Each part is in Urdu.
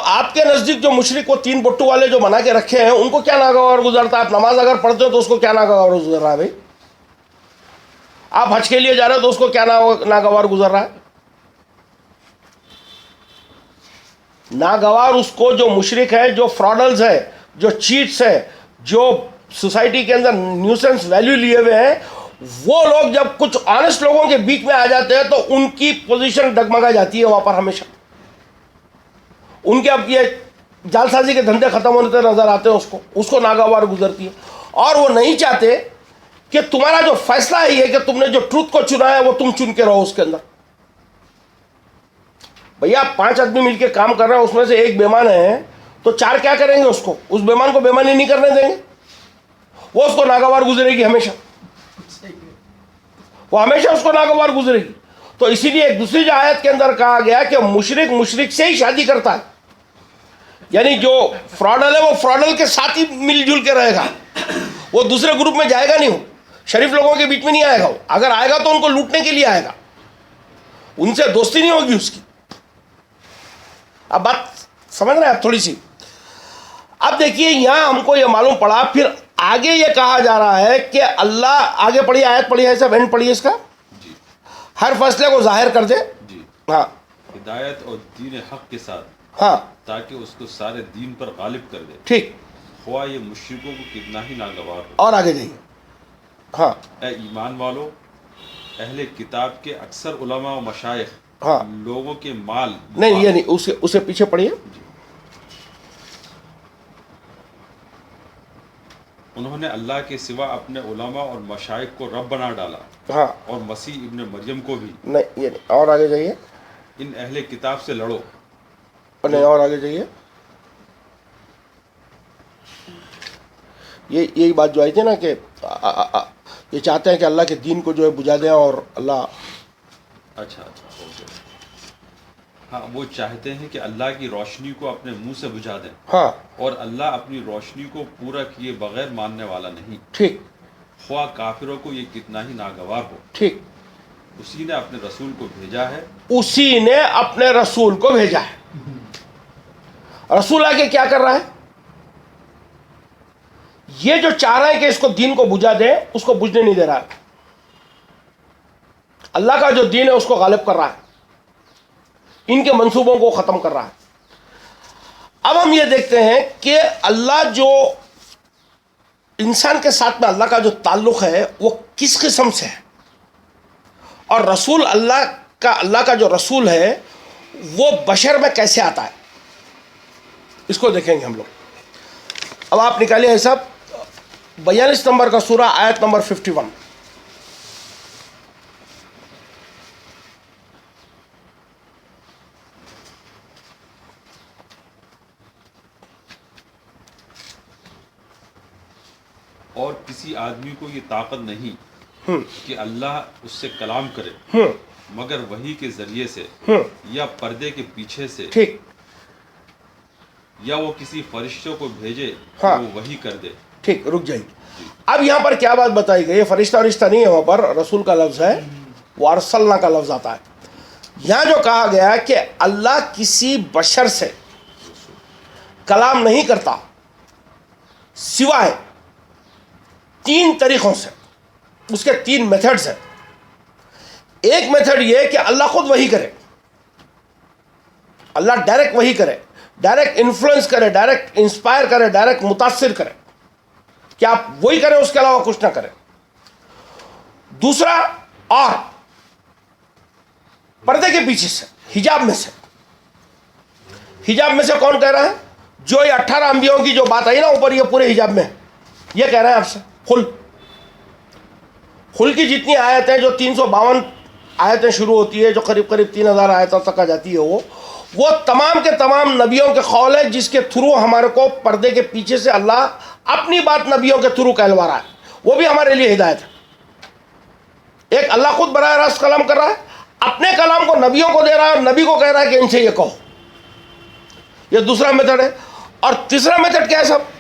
آپ کے نزدیک جو مشرک وہ تین بٹو والے جو بنا کے رکھے ہیں ان کو کیا ناگوار گزرتا ہے؟ آپ نماز اگر پڑھتے ہو تو اس کو کیا ناگوار گزر رہا ہے بھائی؟ آپ حج کے لیے جا رہے ہو تو اس کو کیا ناگوار گزر رہا ہے؟ ناگوار اس کو جو مشرک ہے، جو فراڈلز ہے، جو چیٹس ہے، جو سوسائٹی کے اندر نیوسنس ویلیو لیے ہوئے ہیں، وہ لوگ جب کچھ آنےسٹ لوگوں کے بیچ میں آ جاتے ہیں تو ان کی پوزیشن ڈگمگا جاتی ہے وہاں پر ہمیشہ. ان کے اب یہ جال سازی کے دھندے ختم ہوتے نظر آتے ہیں، اس کو ناگوار گزرتی ہے. اور وہ نہیں چاہتے کہ تمہارا جو فیصلہ ہے یہ کہ تم نے جو ٹروتھ کو چنا ہے وہ تم چن کے رہو اس کے اندر. بھیا 5 آدمی مل کے کام کر رہے ہیں، اس میں سے ایک بیمان ہے تو 4 کیا کریں گے؟ اس بیمان کو بیمانی نہیں کرنے دیں گے، وہ اس کو ناگوار گزرے گی ہمیشہ، وہ ہمیشہ اس کو ناگوار گزرے گی. تو اسی لیے ایک دوسری جو آیت کے اندر کہا گیا کہ مشرک سے ہی شادی کرتا ہے، یعنی جو فراڈل ہے وہ فراڈل کے ساتھ ہی مل جل کے رہے گا، وہ دوسرے گروپ میں جائے گا نہیں، وہ شریف لوگوں کے بیچ میں نہیں آئے گا. وہ اگر آئے گا تو ان کو لوٹنے کے لیے آئے گا، ان سے دوستی نہیں ہوگی اس کی. اب بات سمجھ رہے ہیں آپ تھوڑی سی؟ اب دیکھیے یہاں ہم کو یہ معلوم پڑا، پھر آگے یہ کہا جا رہا ہے کہ اللہ، آگے پڑھیے آیت پڑھیے ہے، سب اینڈ پڑھیے اس کا. ہر فیصلے کو ظاہر کر دے. ہاں، ہدایت اور دین حق کے ساتھ، ہاں، تاکہ اس کو سارے دین پر غالب کر دے، ٹھیک، خواہ یہ مشرکوں کو کتنا ہی ناگوار ہو. اور آگے جائیے. ہاں، اے ایمان والو، اہل کتاب کے اکثر علماء و مشائخ ہاں، لوگوں کے مال نہیں یہ نہیں، اسے پیچھے پڑھیے. انہوں نے اللہ کے سوا اپنے علماء اور مشائخ کو رب بنا ڈالا، ہاں، اور مسیح ابن مریم کو بھی. نہیں یہ نہیں، اور آگے جائیے. ان اہل کتاب سے لڑو. نہیں، اور آگے جائیے. یہی بات جو آئی تھی نا کہ یہ چاہتے ہیں کہ اللہ کے دین کو جو ہے بجھا دیں، اور اللہ، اچھا اوکے. ہاں، وہ چاہتے ہیں کہ اللہ کی روشنی کو اپنے منہ سے بجھا دیں، ہاں، اور اللہ اپنی روشنی کو پورا کیے بغیر ماننے والا نہیں، ٹھیک، خواہ کافروں کو یہ کتنا ہی ناگوار ہو. ٹھیک. اسی نے اپنے رسول کو بھیجا ہے. اسی نے اپنے رسول کو بھیجا ہے. رسول آگے کیا کر رہا ہے؟ یہ جو چاہ رہے ہیں کہ اس کو دین کو بجھا دیں، اس کو بجھنے نہیں دے رہا ہے. اللہ کا جو دین ہے اس کو غالب کر رہا ہے، ان کے منصوبوں کو ختم کر رہا ہے. اب ہم یہ دیکھتے ہیں کہ اللہ جو انسان کے ساتھ میں اللہ کا جو تعلق ہے وہ کس قسم سے ہے، اور رسول اللہ کا جو رسول ہے وہ بشر میں کیسے آتا ہے، اس کو دیکھیں گے ہم لوگ. اب آپ نکالیے ہے صاحب 42 نمبر کا سورہ، آیت نمبر 51. اور کسی آدمی کو یہ طاقت نہیں کہ اللہ اس سے کلام کرے مگر وحی کے ذریعے سے، یا پردے کے پیچھے سے، ٹھیک، یا وہ کسی فرشتوں کو بھیجے کہ ہاں، وہ وحی کر دے. ٹھیک، رک جائیے. اب یہاں پر کیا بات بتائی گئی ہے؟ فرشتہ نہیں ہے، وہاں پر رسول کا لفظ ہے، وہ ارسلنا کا لفظ آتا ہے. یہاں جو کہا گیا ہے کہ اللہ کسی بشر سے کلام نہیں کرتا سوائے 3 طریقوں سے. اس کے 3 میتھڈز ہیں. ایک میتھڈ یہ کہ اللہ خود وحی کرے، اللہ ڈائریکٹ وحی کرے، ڈائریکٹ انفلوئنس کرے، ڈائریکٹ انسپائر کرے، ڈائریکٹ متاثر کرے کہ آپ وہی کریں، اس کے علاوہ کچھ نہ کریں. دوسرا، اور پردے کے پیچھے سے، حجاب میں سے. حجاب میں سے کون کہہ رہا ہے؟ جو یہ 18 انبیاءوں کی جو بات آئی نا اوپر، یہ پورے حجاب میں ہے. یہ کہہ رہے ہیں آپ سے خل کی جتنی آیتیں ہیں، جو 352 آیتیں شروع ہوتی ہے، جو قریب 3000 آیتوں تک آ جاتی ہے، وہ تمام کے تمام نبیوں کے قول ہے، جس کے تھرو ہمارے کو پردے کے پیچھے سے اللہ اپنی بات نبیوں کے تھرو کہلوا رہا ہے. وہ بھی ہمارے لیے ہدایت ہے. ایک اللہ خود براہ راست کلام کر رہا ہے، اپنے کلام کو نبیوں کو دے رہا ہے، اور نبی کو کہہ رہا ہے کہ ان سے یہ کہو. یہ دوسرا میتھڈ ہے. اور تیسرا میتھڈ کیا ہے صاحب؟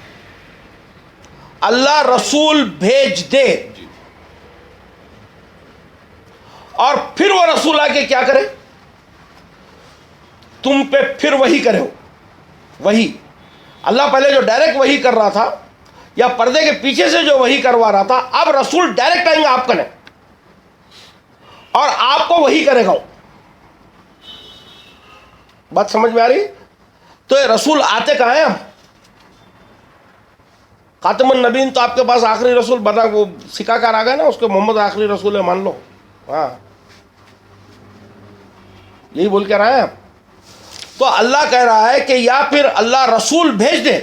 اللہ رسول بھیج دے اور پھر وہ رسول آ کے کیا کرے؟ تم پہ پھر وہی کرے ہو. وہی اللہ پہلے جو ڈائریکٹ وہی کر رہا تھا یا پردے کے پیچھے سے جو وہی کروا رہا تھا، اب رسول ڈائریکٹ آئیں گے آپ کریں اور آپ کو وہی کرے گا. بات سمجھ میں آ رہی؟ تو یہ رسول آتے کہاں ہیں؟ ہم خاتم النبیین تو آپ کے پاس آخری رسول بنا، وہ سکھا کر آ گئے نا اس کے محمد آخری رسول ہے مان لو. ہاں یہی بول کے رہے ہیں. تو اللہ کہہ رہا ہے کہ یا پھر اللہ رسول بھیج دے،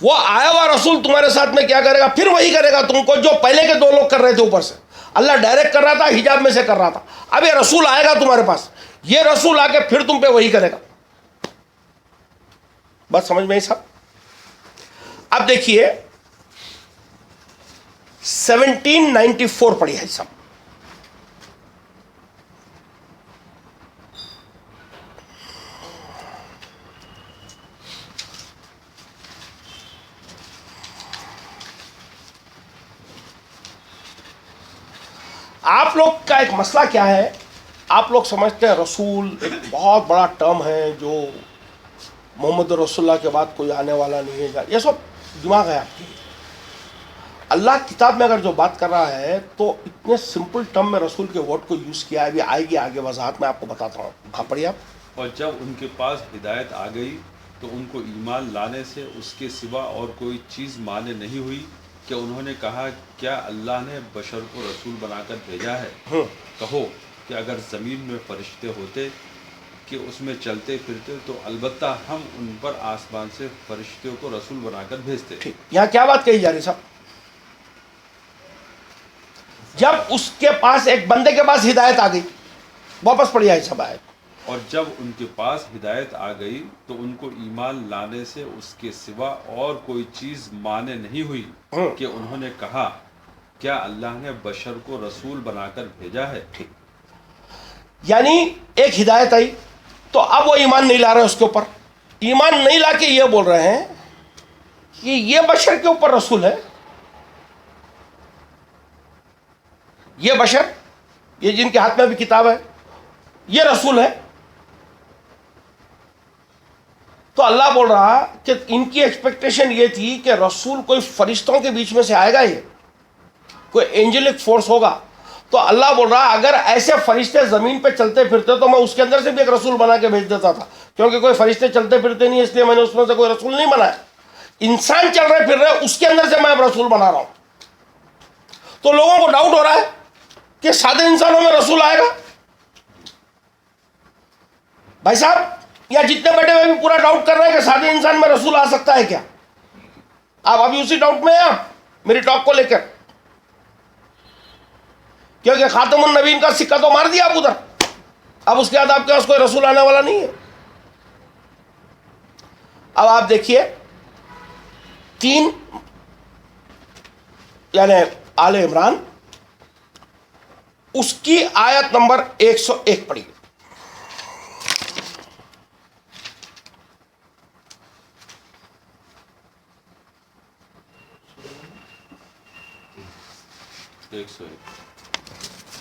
وہ آیا ہوا رسول تمہارے ساتھ میں کیا کرے گا؟ پھر وہی کرے گا تم کو جو پہلے کے دو لوگ کر رہے تھے. اوپر سے اللہ ڈائریکٹ کر رہا تھا، حجاب میں سے کر رہا تھا. اب یہ رسول آئے گا تمہارے پاس، یہ رسول آ کے پھر تم پہ وہی کرے گا. بات سمجھ میں آئی صاحب؟ اب دیکھیے 1794 پڑھی ہے صاحب. آپ لوگ کا ایک مسئلہ کیا ہے؟ آپ لوگ سمجھتے ہیں رسول ایک بہت بڑا ٹرم ہے جو محمد رسول اللہ کے بعد کوئی آنے والا نہیں ہے. یہ سب دماغ ہے آپ کی. اللہ کتاب میں اگر جو بات کر رہا ہے تو اتنے سمپل ٹرم میں رسول کے ورڈ کو یوز کیا ہے. ابھی آئے گی آگے وضاحت میں آپ کو بتاتا ہوں. ہاں پڑھیے آپ. اور جب ان کے پاس ہدایت آ گئی تو ان کو ایمان لانے سے اس کے سوا اور کوئی چیز مانے نہیں ہوئی کہ انہوں نے کہا کیا اللہ نے بشر کو رسول بنا کر بھیجا ہے؟ کہو کہ اگر زمین میں فرشتے ہوتے کہ اس میں چلتے پھرتے تو البتہ ہم ان پر آسمان سے فرشتوں کو رسول بنا کر بھیجتے. ٹھیک، یہاں کیا بات کہی جا رہی صاحب؟ جب اس کے پاس ایک بندے کے پاس ہدایت آ گئی، واپس پڑھیے ہے سب آیت. اور جب ان کے پاس ہدایت آ گئی تو ان کو ایمان لانے سے اس کے سوا اور کوئی چیز مانے نہیں ہوئی کہ انہوں نے کہا کیا اللہ نے بشر کو رسول بنا کر بھیجا ہے؟ ٹھیک، یعنی ایک ہدایت آئی تو اب وہ ایمان نہیں لا رہے اس کے اوپر. ایمان نہیں لا کے یہ بول رہے ہیں کہ یہ بشر کے اوپر رسول ہے. یہ بشر، یہ جن کے ہاتھ میں بھی کتاب ہے، یہ رسول ہے. تو اللہ بول رہا کہ ان کی ایکسپیکٹیشن یہ تھی کہ رسول کوئی فرشتوں کے بیچ میں سے آئے گا، یہ کوئی اینجلک فورس ہوگا. تو اللہ بول رہا اگر ایسے فرشتے زمین پہ چلتے پھرتے تو میں اس کے اندر سے بھی ایک رسول بنا کے بھیج دیتا تھا. کیونکہ کوئی فرشتے چلتے پھرتے نہیں، اس لیے میں نے اس میں سے کوئی رسول نہیں بنایا. انسان چل رہے پھر رہے، اس کے اندر سے میں اب رسول بنا رہا ہوں. تو لوگوں کو ڈاؤٹ ہو رہا ہے کہ سادے انسانوں میں رسول آئے گا. بھائی صاحب یا جتنے بیٹھے ہوئے بھی پورا ڈاؤٹ کر رہے ہیں کہ سادے انسان میں رسول آ سکتا ہے کیا؟ آپ ابھی اسی ڈاؤٹ میں ہیں آپ میری ٹاک کو لے کر، کیونکہ خاتم النبیین کا سکہ تو مار دیا آپ ادھر. اب اس کے بعد آپ کے پاس کوئی رسول آنے والا نہیں ہے. اب آپ دیکھیے 3 یعنی آل عمران اس کی آیت نمبر 101 پڑھی.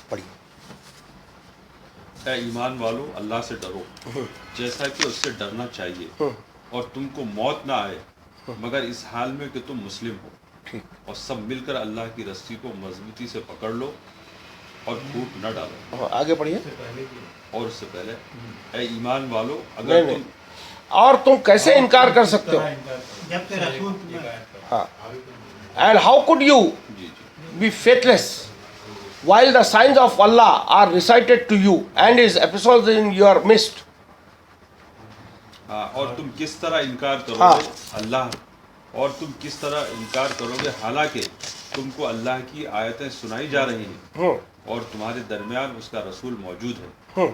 پڑھی. اے ایمان والو اللہ سے ڈرو جیسا کہ اس سے ڈرنا چاہیے، اور تم کو موت نہ آئے مگر اس حال میں کہ تم مسلم ہو. اور سب مل کر اللہ کی رسی کو مضبوطی سے پکڑ لو اور پھوٹ نہ ڈالو. آگے پڑھیے. اور اس سے پہلے اے ایمان والو اگر تم اور تم کیسے انکار کر سکتے ہو؟ ہاں. And how could you be faithless while the signs of Allah are recited to you and His epistles in your midst? اور تم کس طرح انکار کرو گے اللہ، اور تم کس طرح انکار کرو گے حالانکہ تم کو اللہ کی آیتیں سنائی جا رہی ہیں اور تمہارے درمیان اس کا رسول موجود ہے.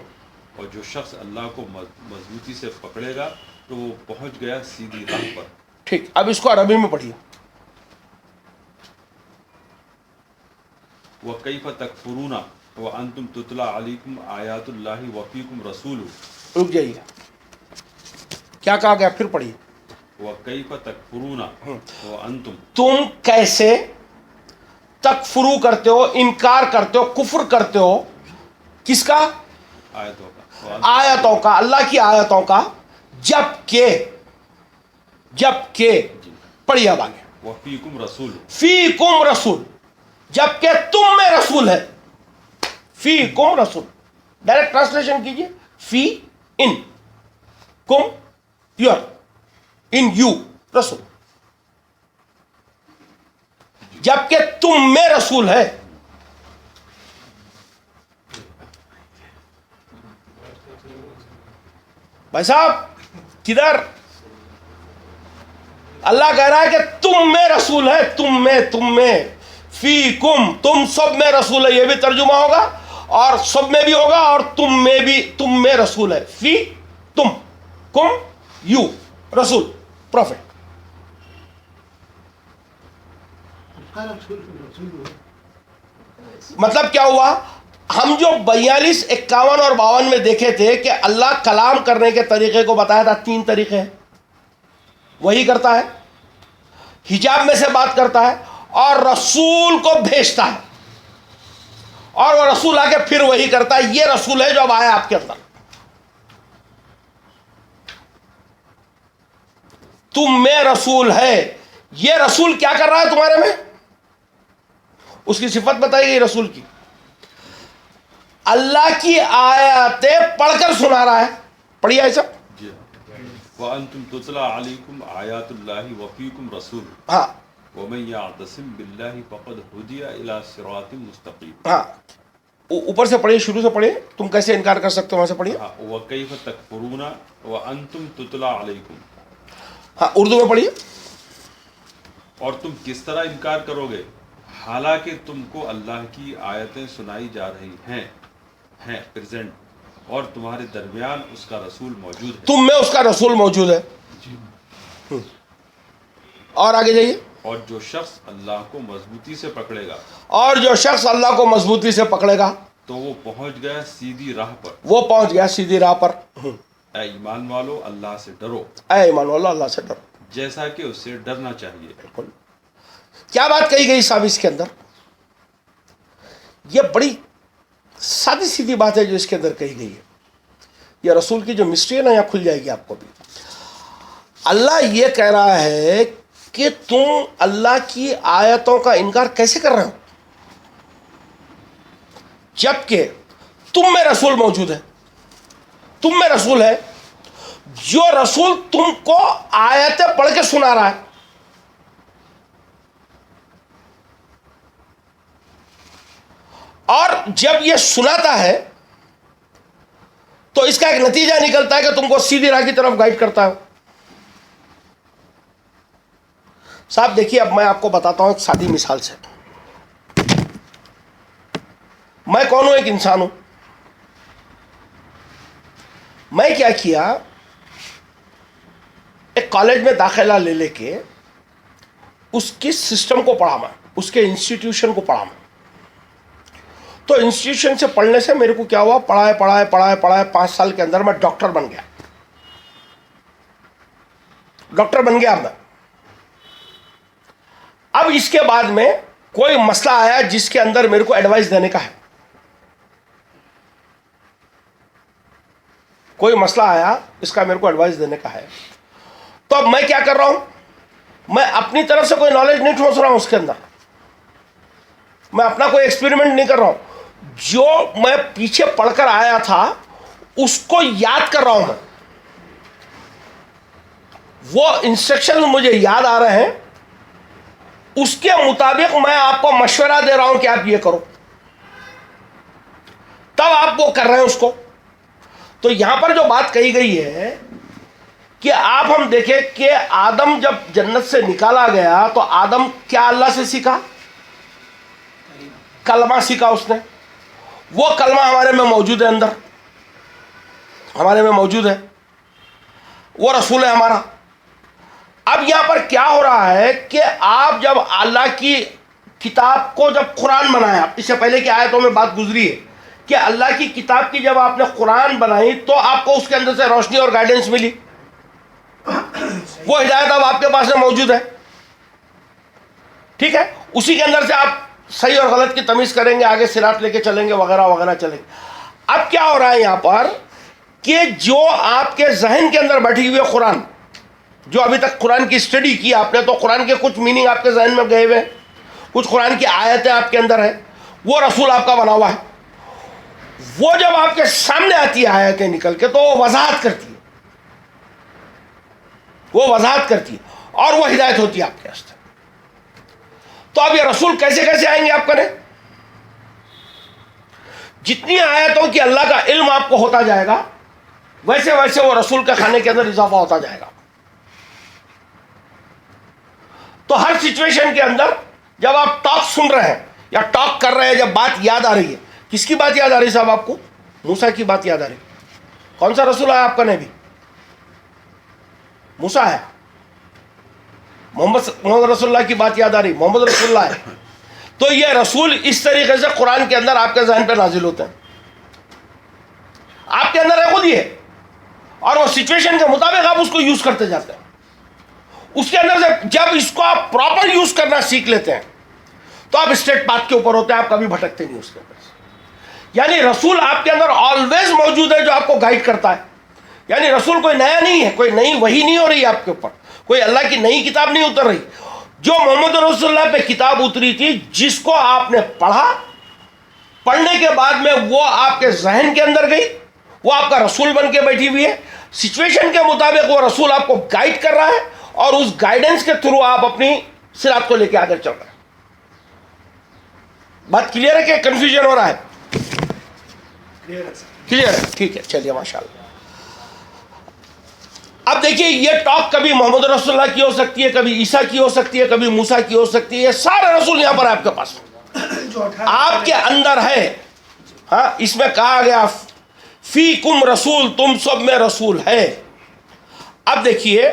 اور جو شخص اللہ کو مضبوطی سے پکڑے گا تو وہ پہنچ گیا سیدھی راہ پر. ٹھیک، اب اس کو عربی میں پڑھیے. وَكَيْفَ تَكْفُرُونَ وَأَنْتُمْ تُتْلَى عَلَيْكُمْ آيَاتُ اللَّهِ وَفِيكُمْ رَسُولُهُ. رک جائیے، کیا کہا گیا؟ پھر پڑھیے. وَكَيْفَ تَكْفُرُونَ وَأَنْتُمْ، تم کیسے تکفرو کرتے ہو، انکار کرتے ہو، کفر کرتے ہو. کس کا؟ آیتوں کا، آیتوں کا، اللہ کی آیتوں کا. جبکہ پڑھیے اب آگے. وفیکم رسول فیکم رسول, جبکہ تم میں رسول ہے. فیکم رسول, ڈائریکٹ ٹرانسلیشن کیجئے. فی ان کم یور, ان یو رسول, جبکہ تم میں رسول ہے. بھائی صاحب کدھر اللہ کہہ رہا ہے کہ تم میں رسول ہے, تم میں فی کم, تم سب میں رسول ہے, یہ بھی ترجمہ ہوگا, اور سب میں بھی ہوگا, اور تم میں بھی, تم میں رسول ہے. فی تم, کم یو رسول, پروفٹ. مطلب کیا ہوا؟ ہم جو 42, 51 اور 52 میں دیکھے تھے کہ اللہ کلام کرنے کے طریقے کو بتایا تھا, 3 طریقے ہیں. وہی کرتا ہے, حجاب میں سے بات کرتا ہے, اور رسول کو بھیجتا ہے, اور وہ رسول آ کے پھر وہی کرتا ہے. یہ رسول ہے جو اب آیا آپ کے اندر. تم میں رسول ہے, یہ رسول کیا کر رہا ہے تمہارے میں؟ اس کی صفت بتائی گئی رسول کی. اللہ کی آیاتیں پڑھ کر سنا رہا ہے. پڑھیے ایسا. جی. وَأَنْتُمْ تُتْلَى عَلَيْكُمْ آيَاتُ اللَّهِ وَفِيكُمْ رَسُولٌ ہاں وَمَنْ يَعْتَصِمْ بِاللَّهِ فَقَدْ هُدِيَ إِلَى صِرَاطٍ مُسْتَقِيمٍ. ہاں, اوپر سے پڑھیے, شروع سے پڑھیے. تم کیسے انکار کر سکتے ہو, وہاں سے پڑھیے. وَكَيْفَ تَكْفُرُونَ وَأَنْتُمْ تُتْلَى عَلَيْكُمْ. ہاں, اردو میں پڑھیے. اور تم کس طرح انکار کرو گے حالانکہ تم کو اللہ کی آیتیں سنائی جا رہی ہیں پریزنٹ, اور تمہارے درمیان اس کا رسول موجود ہے. تم میں اس کا رسول موجود ہے. اور آگے جائیے. اور جو شخص اللہ کو مضبوطی سے پکڑے گا, اور جو شخص اللہ کو مضبوطی سے پکڑے گا, تو وہ پہنچ گیا سیدھی راہ پر. وہ پہنچ گیا سیدھی راہ پر. اے ایمان والو اللہ سے ڈرو, اے ایمان والو اللہ سے ڈرو, جیسا کہ اس سے ڈرنا چاہیے. بالکل. کیا بات کہی گئی صاحب اس کے اندر؟ یہ بڑی سادی سیدھی بات ہے جو اس کے اندر کہی گئی ہے. یہ رسول کی جو مسٹری ہے نا, یہاں کھل جائے گی آپ کو بھی. اللہ یہ کہہ رہا ہے کہ تم اللہ کی آیتوں کا انکار کیسے کر رہے ہو جبکہ تم میں رسول موجود ہے. تم میں رسول ہے, جو رسول تم کو آیتیں پڑھ کے سنا رہا ہے. اور جب یہ سناتا ہے تو اس کا ایک نتیجہ نکلتا ہے کہ تم کو سیدھی راہ کی طرف گائیڈ کرتا ہے. صاحب دیکھیے, اب میں آپ کو بتاتا ہوں ایک سادی مثال سے. میں کون ہوں؟ ایک انسان ہوں. میں کیا کیا, ایک کالج میں داخلہ لے کے اس کی سسٹم کو پڑھا میں, اس کے انسٹیٹیوشن کو پڑھا میں. تو انسٹیٹیوشن سے پڑھنے سے میرے کو کیا ہوا, پڑھائے 5 سال کے اندر میں ڈاکٹر بن گیا. میں. اب اس کے بعد میں کوئی مسئلہ آیا جس کے اندر میرے کو ایڈوائز دینے کا ہے. کوئی مسئلہ آیا اس کا میرے کو ایڈوائز دینے کا ہے. تو اب میں کیا کر رہا ہوں, میں اپنی طرف سے کوئی نالج نہیں ٹھوس رہا ہوں اس کے اندر. میں اپنا کوئی ایکسپیریمنٹ نہیں کر رہا ہوں. جو میں پیچھے پڑھ کر آیا تھا اس کو یاد کر رہا ہوں میں. وہ انسٹرکشن مجھے یاد آ رہے ہیں, اس کے مطابق میں آپ کو مشورہ دے رہا ہوں کہ آپ یہ کرو, تب آپ وہ کر رہے ہیں اس کو. تو یہاں پر جو بات کہی گئی ہے کہ آپ ہم دیکھیں کہ آدم جب جنت سے نکالا گیا تو آدم کیا اللہ سے سیکھا؟ کلمہ سیکھا اس نے. وہ کلمہ ہمارے میں موجود ہے, اندر ہمارے میں موجود ہے, وہ رسول ہے ہمارا. اب یہاں پر کیا ہو رہا ہے کہ آپ جب اللہ کی کتاب کو جب قرآن بنایا, اس سے پہلے کی آیتوں میں بات گزری ہے کہ اللہ کی کتاب کی جب آپ نے قرآن بنائی تو آپ کو اس کے اندر سے روشنی اور گائیڈنس ملی. وہ ہدایت اب آپ کے پاس میں موجود ہے. ٹھیک ہے, اسی کے اندر سے آپ صحیح اور غلط کی تمیز کریں گے, آگے صراط لے کے چلیں گے, وغیرہ وغیرہ چلیں گے. اب کیا ہو رہا ہے یہاں پر, کہ جو آپ کے ذہن کے اندر بیٹھی ہوئی ہے قرآن، جو ابھی تک قرآن کی اسٹڈی کی آپ نے، تو قرآن کے کچھ میننگ آپ کے ذہن میں گئے ہوئے ہیں، کچھ قرآن کی آیتیں آپ کے اندر ہیں، وہ رسول آپ کا بنا ہوا ہے. وہ جب آپ کے سامنے آتی ہے آیتیں نکل کے، تو وہ وضاحت کرتی ہے، وہ وضاحت کرتی ہے اور وہ ہدایت ہوتی ہے آپ کے واسطے. تو اب یہ رسول کیسے کیسے آئیں گے آپ کریں؟ جتنی آیتوں کی اللہ کا علم آپ کو ہوتا جائے گا، ویسے ویسے وہ رسول کے کھانے کے اندر اضافہ ہوتا جائے گا. تو ہر سچویشن کے اندر جب آپ ٹاک سن رہے ہیں یا ٹاک کر رہے ہیں، جب بات یاد آ رہی ہے، کس کی بات یاد آ رہی ہے صاحب آپ کو؟ موسیٰ کی بات یاد آ رہی. کون سا رسول آیا آپ کا نبی؟ موسیٰ ہے. محمد رسول اللہ کی بات یاد آ رہی، محمد رسول اللہ ہے. تو یہ رسول اس طریقے سے قرآن کے اندر آپ کے ذہن پہ نازل ہوتے ہیں، آپ کے اندر ہے خود یہ، اور وہ سچویشن کے مطابق آپ اس کو یوز کرتے جاتے ہیں. اس کے اندر سے جب اس کو آپ پراپر یوز کرنا سیکھ لیتے ہیں تو آپ اسٹریٹ پاتھ کے اوپر ہوتے ہیں، آپ کبھی بھٹکتے نہیں اس کے اندر سے. یعنی رسول آپ کے اندر آلویز موجود ہے جو آپ کو گائیڈ کرتا ہے. یعنی رسول کوئی نیا نہیں ہے، کوئی نئی وحی نہیں ہو رہی ہے آپ کے اوپر، کوئی اللہ کی نئی کتاب نہیں اتر رہی. جو محمد رسول اللہ پہ کتاب اتری تھی، جس کو آپ نے پڑھا، پڑھنے کے بعد میں وہ آپ کے ذہن کے اندر گئی، وہ آپ کا رسول بن کے بیٹھی ہوئی ہے. سچویشن کے مطابق وہ رسول آپ کو گائیڈ کر رہا ہے، اور اس گائیڈنس کے تھرو آپ اپنی صراط کو لے کے آگے چل رہے ہیں. بات کلیئر ہے کہ کنفیوژن ہو رہا ہے؟ کلیئر ہے، ٹھیک ہے، چلیے ماشاء اللہ. اب دیکھیے، یہ ٹاک کبھی محمد رسول اللہ کی ہو سکتی ہے، کبھی عیسیٰ کی ہو سکتی ہے، کبھی موسیٰ کی ہو سکتی ہے. یہ سارے رسول یہاں پر آپ کے پاس آپ کے اندر ہے. ہاں، اس میں کہا گیا فیکم رسول، تم سب میں رسول ہے. اب دیکھیے،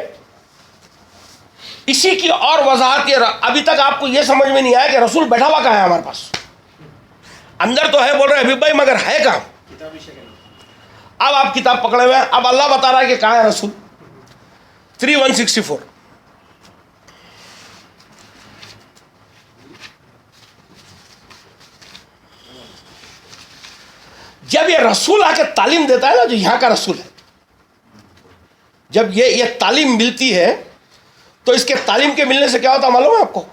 اسی کی اور وضاحت یہ، ابھی تک آپ کو یہ سمجھ میں نہیں آیا کہ رسول بیٹھا ہوا کہاں ہے ہمارے پاس. اندر تو ہے، بول رہے ہیں ابھی بھائی، مگر ہے کہاں؟ اب آپ کتاب پکڑے ہوئے ہیں، اب اللہ بتا رہا ہے کہ کہاں ہے رسول. 3:164 جب یہ رسول آ کے تعلیم دیتا ہے نا، جو یہاں کا رسول ہے، جب یہ تعلیم ملتی ہے تو اس کے تعلیم کے ملنے سے کیا ہوتا معلوم ہے آپ کو؟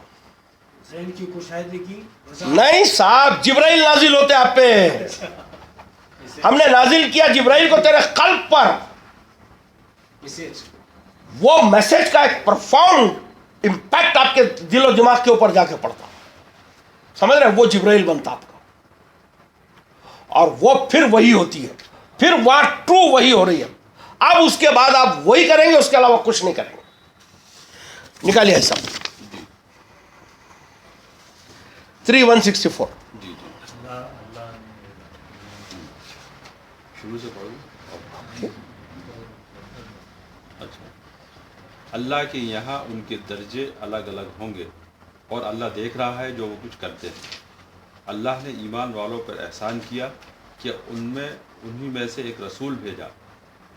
ذہن کی کشادگی نہیں صاحب، جبرائیل نازل ہوتے آپ پہ. ہم نے نازل کیا جبرائیل کو تیرے قلب پر. وہ میسج کا ایک پرفاؤنڈ امپیکٹ آپ کے دل و دماغ کے اوپر جا کے پڑتا، سمجھ رہے ہیں؟ وہ جبرائیل بنتا آپ کا، اور وہ پھر وہی ہوتی ہے، پھر وہاں ٹرو وہی ہو رہی ہے. اب اس کے بعد آپ وہی کریں گے، اس کے علاوہ کچھ نہیں کریں گے. نکالیے ایسا 3:164 جی شروع سے پڑھوں. اچھا. اللہ کے یہاں ان کے درجے الگ الگ ہوں گے، اور اللہ دیکھ رہا ہے جو وہ کچھ کرتے ہیں. اللہ نے ایمان والوں پر احسان کیا کہ انہی میں سے ایک رسول بھیجا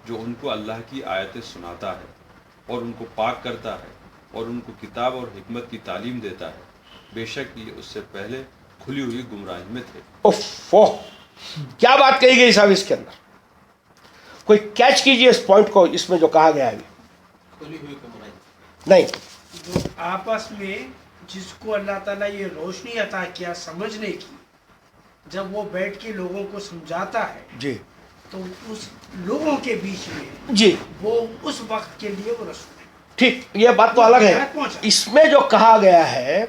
جو ان کو اللہ کی آیتیں سناتا ہے اور ان کو پاک کرتا ہے اور ان کو کتاب اور حکمت کی تعلیم دیتا ہے. بے شک یہ اس سے پہلے کھلی ہوئی گمراہی میں تھے. کیا بات کہی گئی صاحب اس کے اندر؟ کوئی کیچ کیجئے اس پوائنٹ کو، اس میں جو کہا گیا ہے. نہیں، جو آپس میں جس کو اللہ تعالیٰ یہ روشنی عطا کیا سمجھنے کی، جب وہ بیٹھ کے لوگوں کو سمجھاتا ہے جی تو اس لوگوں کے بیچ میں جی، وہ اس وقت کے لیے وہ رسول ہے. ٹھیک، یہ بات تو الگ ہے. اس میں جو کہا گیا ہے،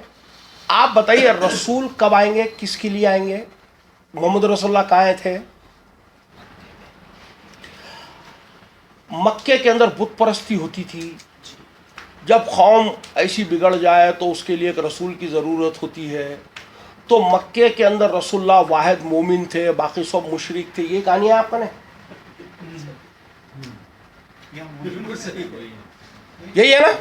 آپ بتائیے رسول کب آئیں گے، کس کے لیے آئیں گے؟ محمد رسول اللہ کہاں تھے؟ مکے کے اندر بت پرستی ہوتی تھی. جب قوم ایسی بگڑ جائے تو اس کے لیے ایک رسول کی ضرورت ہوتی ہے. تو مکے کے اندر رسول اللہ واحد مومن تھے، باقی سب مشرک تھے. یہ کہانی ہے آپ کا نے، یہی ہے نا؟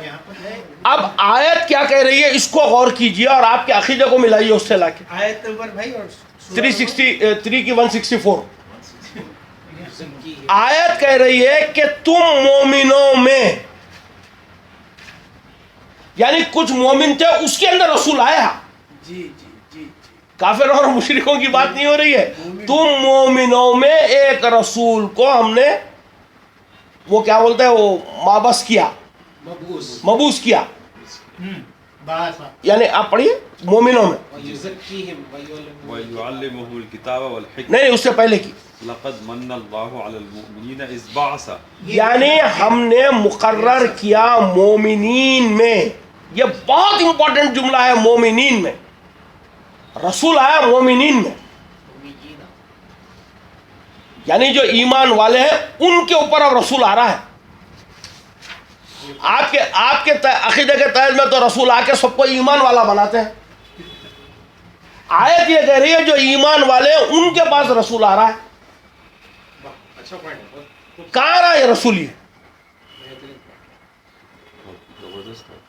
اب آیت کیا کہہ رہی ہے، اس کو غور کیجئے اور آپ کے عقیدے کو ملائیے اس سے لا کے. آیت نمبر بھائی اور 3 کی 164 آیت کہہ رہی ہے کہ تم مومنوں میں، یعنی کچھ مومن تھے، اس کے اندر رسول آیا. جی جی جی، کافر اور مشرکوں کی بات نہیں ہو رہی ہے. تم مومنوں میں ایک رسول کو ہم نے وہ کیا بولتے ہیں, وہ مابس کیا, مبوس کیا, یعنی آپ پڑھیے مومنوں میں, وَيُعَلِّمُهُمُ الْكِتَابَ وَالْحِكْمَةَ نہیں اس سے پہلے کی, لَقَدْ مَنَّ اللَّهُ عَلَى الْمُؤْمِنِينَ إِذْ بَعَثَ, یعنی ہم نے مقرر کیا مومنین میں, یہ بہت امپورٹنٹ جملہ ہے, مومنین میں, رسول آیا مومنین میں, یعنی جو ایمان والے ہیں ان کے اوپر اب رسول آ رہا ہے. آپ کے عقیدے کے تحت میں تو رسول آ کے سب کو ایمان والا بناتے ہیں. آیت یہ کہہ رہی ہے جو ایمان والے ہیں ان کے پاس رسول آ رہا ہے. کہاں آ رہا ہے رسول, یہ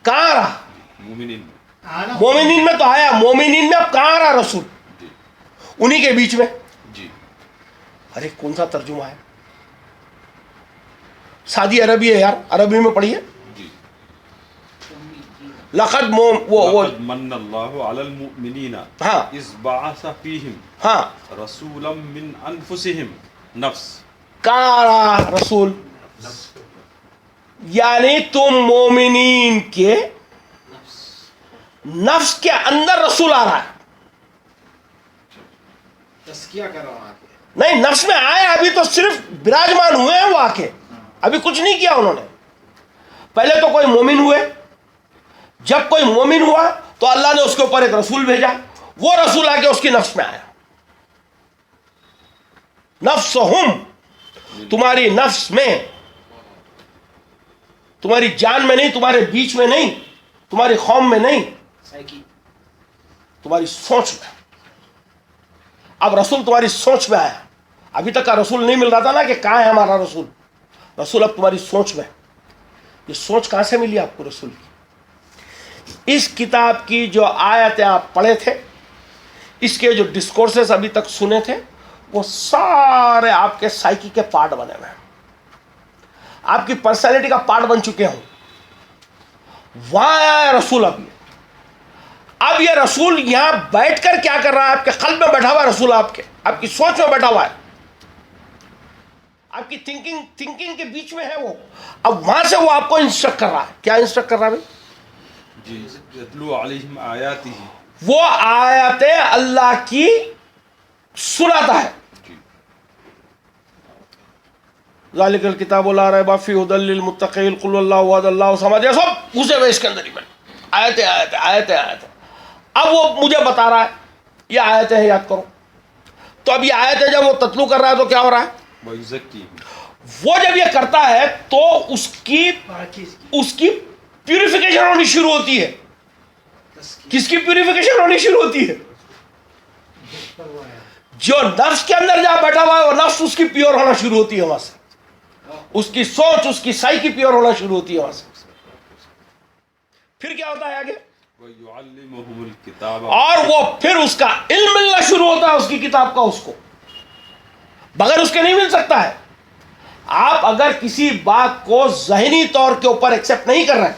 کہاں آ رہا, مومنین میں. مومنین میں تو آیا, مومنین میں اب کہاں آ رہا رسول, انہی کے بیچ میں. جی ارے کون سا ترجمہ ہے, سادی عربی ہے یار, عربی میں پڑھیے. جی لقد لَقَدْ مَنَّ اللَّهُ عَلَى الْمُؤْمِنِينَ ہاں إِذْ بَعَثَ فِيهِمْ ہاں, رَسُولًا مِّنْ أَنفُسِهِمْ نفس. کہاں آ رہا رسول, یعنی تم مومنین کے نفس کے اندر رسول آ رہا ہے. نہیں, نفس میں آئے, ابھی تو صرف براجمان ہوئے ہیں وہ آ کے, ابھی کچھ نہیں کیا انہوں نے. پہلے تو کوئی مومن ہوئے, جب کوئی مومن ہوا تو اللہ نے اس کے اوپر ایک رسول بھیجا, وہ رسول آ کے اس کی نفس میں آیا. نفسہم, تمہاری نفس میں, تمہاری جان میں نہیں, تمہارے بیچ میں نہیں, تمہاری قوم میں نہیں, تمہاری سوچ میں. اب رسول تمہاری سوچ میں آیا. ابھی تک کا رسول نہیں مل رہا تھا نا کہ کہاں ہے ہمارا رسول, رسول اب تمہاری سوچ میں. یہ سوچ کہاں سے ملی آپ کو رسول کی؟ اس کتاب کی جو آیتیں آپ پڑھے تھے, اس کے جو ڈسکورسز ابھی تک سنے تھے, وہ سارے آپ کے سائیکی کے پارٹ بنے ہوئے ہیں, آپ کی پرسنالٹی کا پارٹ بن چکے ہوں. وہاں آیا ہے رسول. اب یہ رسول یہاں بیٹھ کر کیا کر رہا ہے, آپ کے قلب میں بیٹھا ہوا ہے رسول, آپ کی سوچ میں بیٹھا ہوا ہے, آپ کی تھنکنگ کے بیچ میں ہے وہ. اب وہاں سے وہ آپ کو انسٹرکٹ کر رہا ہے. کیا انسٹرکٹ کر رہا ہے بھائی؟ جی یتلو علیہم آیاتہ, وہ آیاتیں اللہ کی سناتا ہے. جی ذالک الکتاب لا ریب فیہ ھدی للمتقین قل اللہ احد اللہ الصمد, یہ سب گھسے ہوئے اس کے اندر ہی میں, آیتیں آیتیں آیتیں آیتیں. اب وہ مجھے بتا رہا ہے یہ آیتیں ہیں, یاد کرو. تو اب یہ آیتیں جب وہ تتلو کر رہا ہے تو کیا ہو رہا ہے, وَيُزَكِّيهِمْ, وہ جب یہ کرتا ہے تو اس کی پیوریفیکیشن ہونی شروع ہوتی ہے. کس کی پیوریفیکیشن ہونی شروع ہوتی ہے؟ جو نفس کے اندر جہاں بیٹھا ہوا ہے, وہ نفس اس کی پیور ہونا شروع ہوتی ہے وہاں سے. اس کی سوچ, اس کی سائیکی پیور ہونا شروع ہوتی ہے وہاں سے. پھر کیا ہوتا ہے آگے, وَيُعَلِّمُهُمُ الْكِتَابَ, اور وہ پھر اس کا علم ملنا شروع ہوتا ہے, اس کی کتاب کا. اس کو بغیر اس کے نہیں مل سکتا ہے. آپ اگر کسی بات کو ذہنی طور کے اوپر ایکسپٹ نہیں کر رہے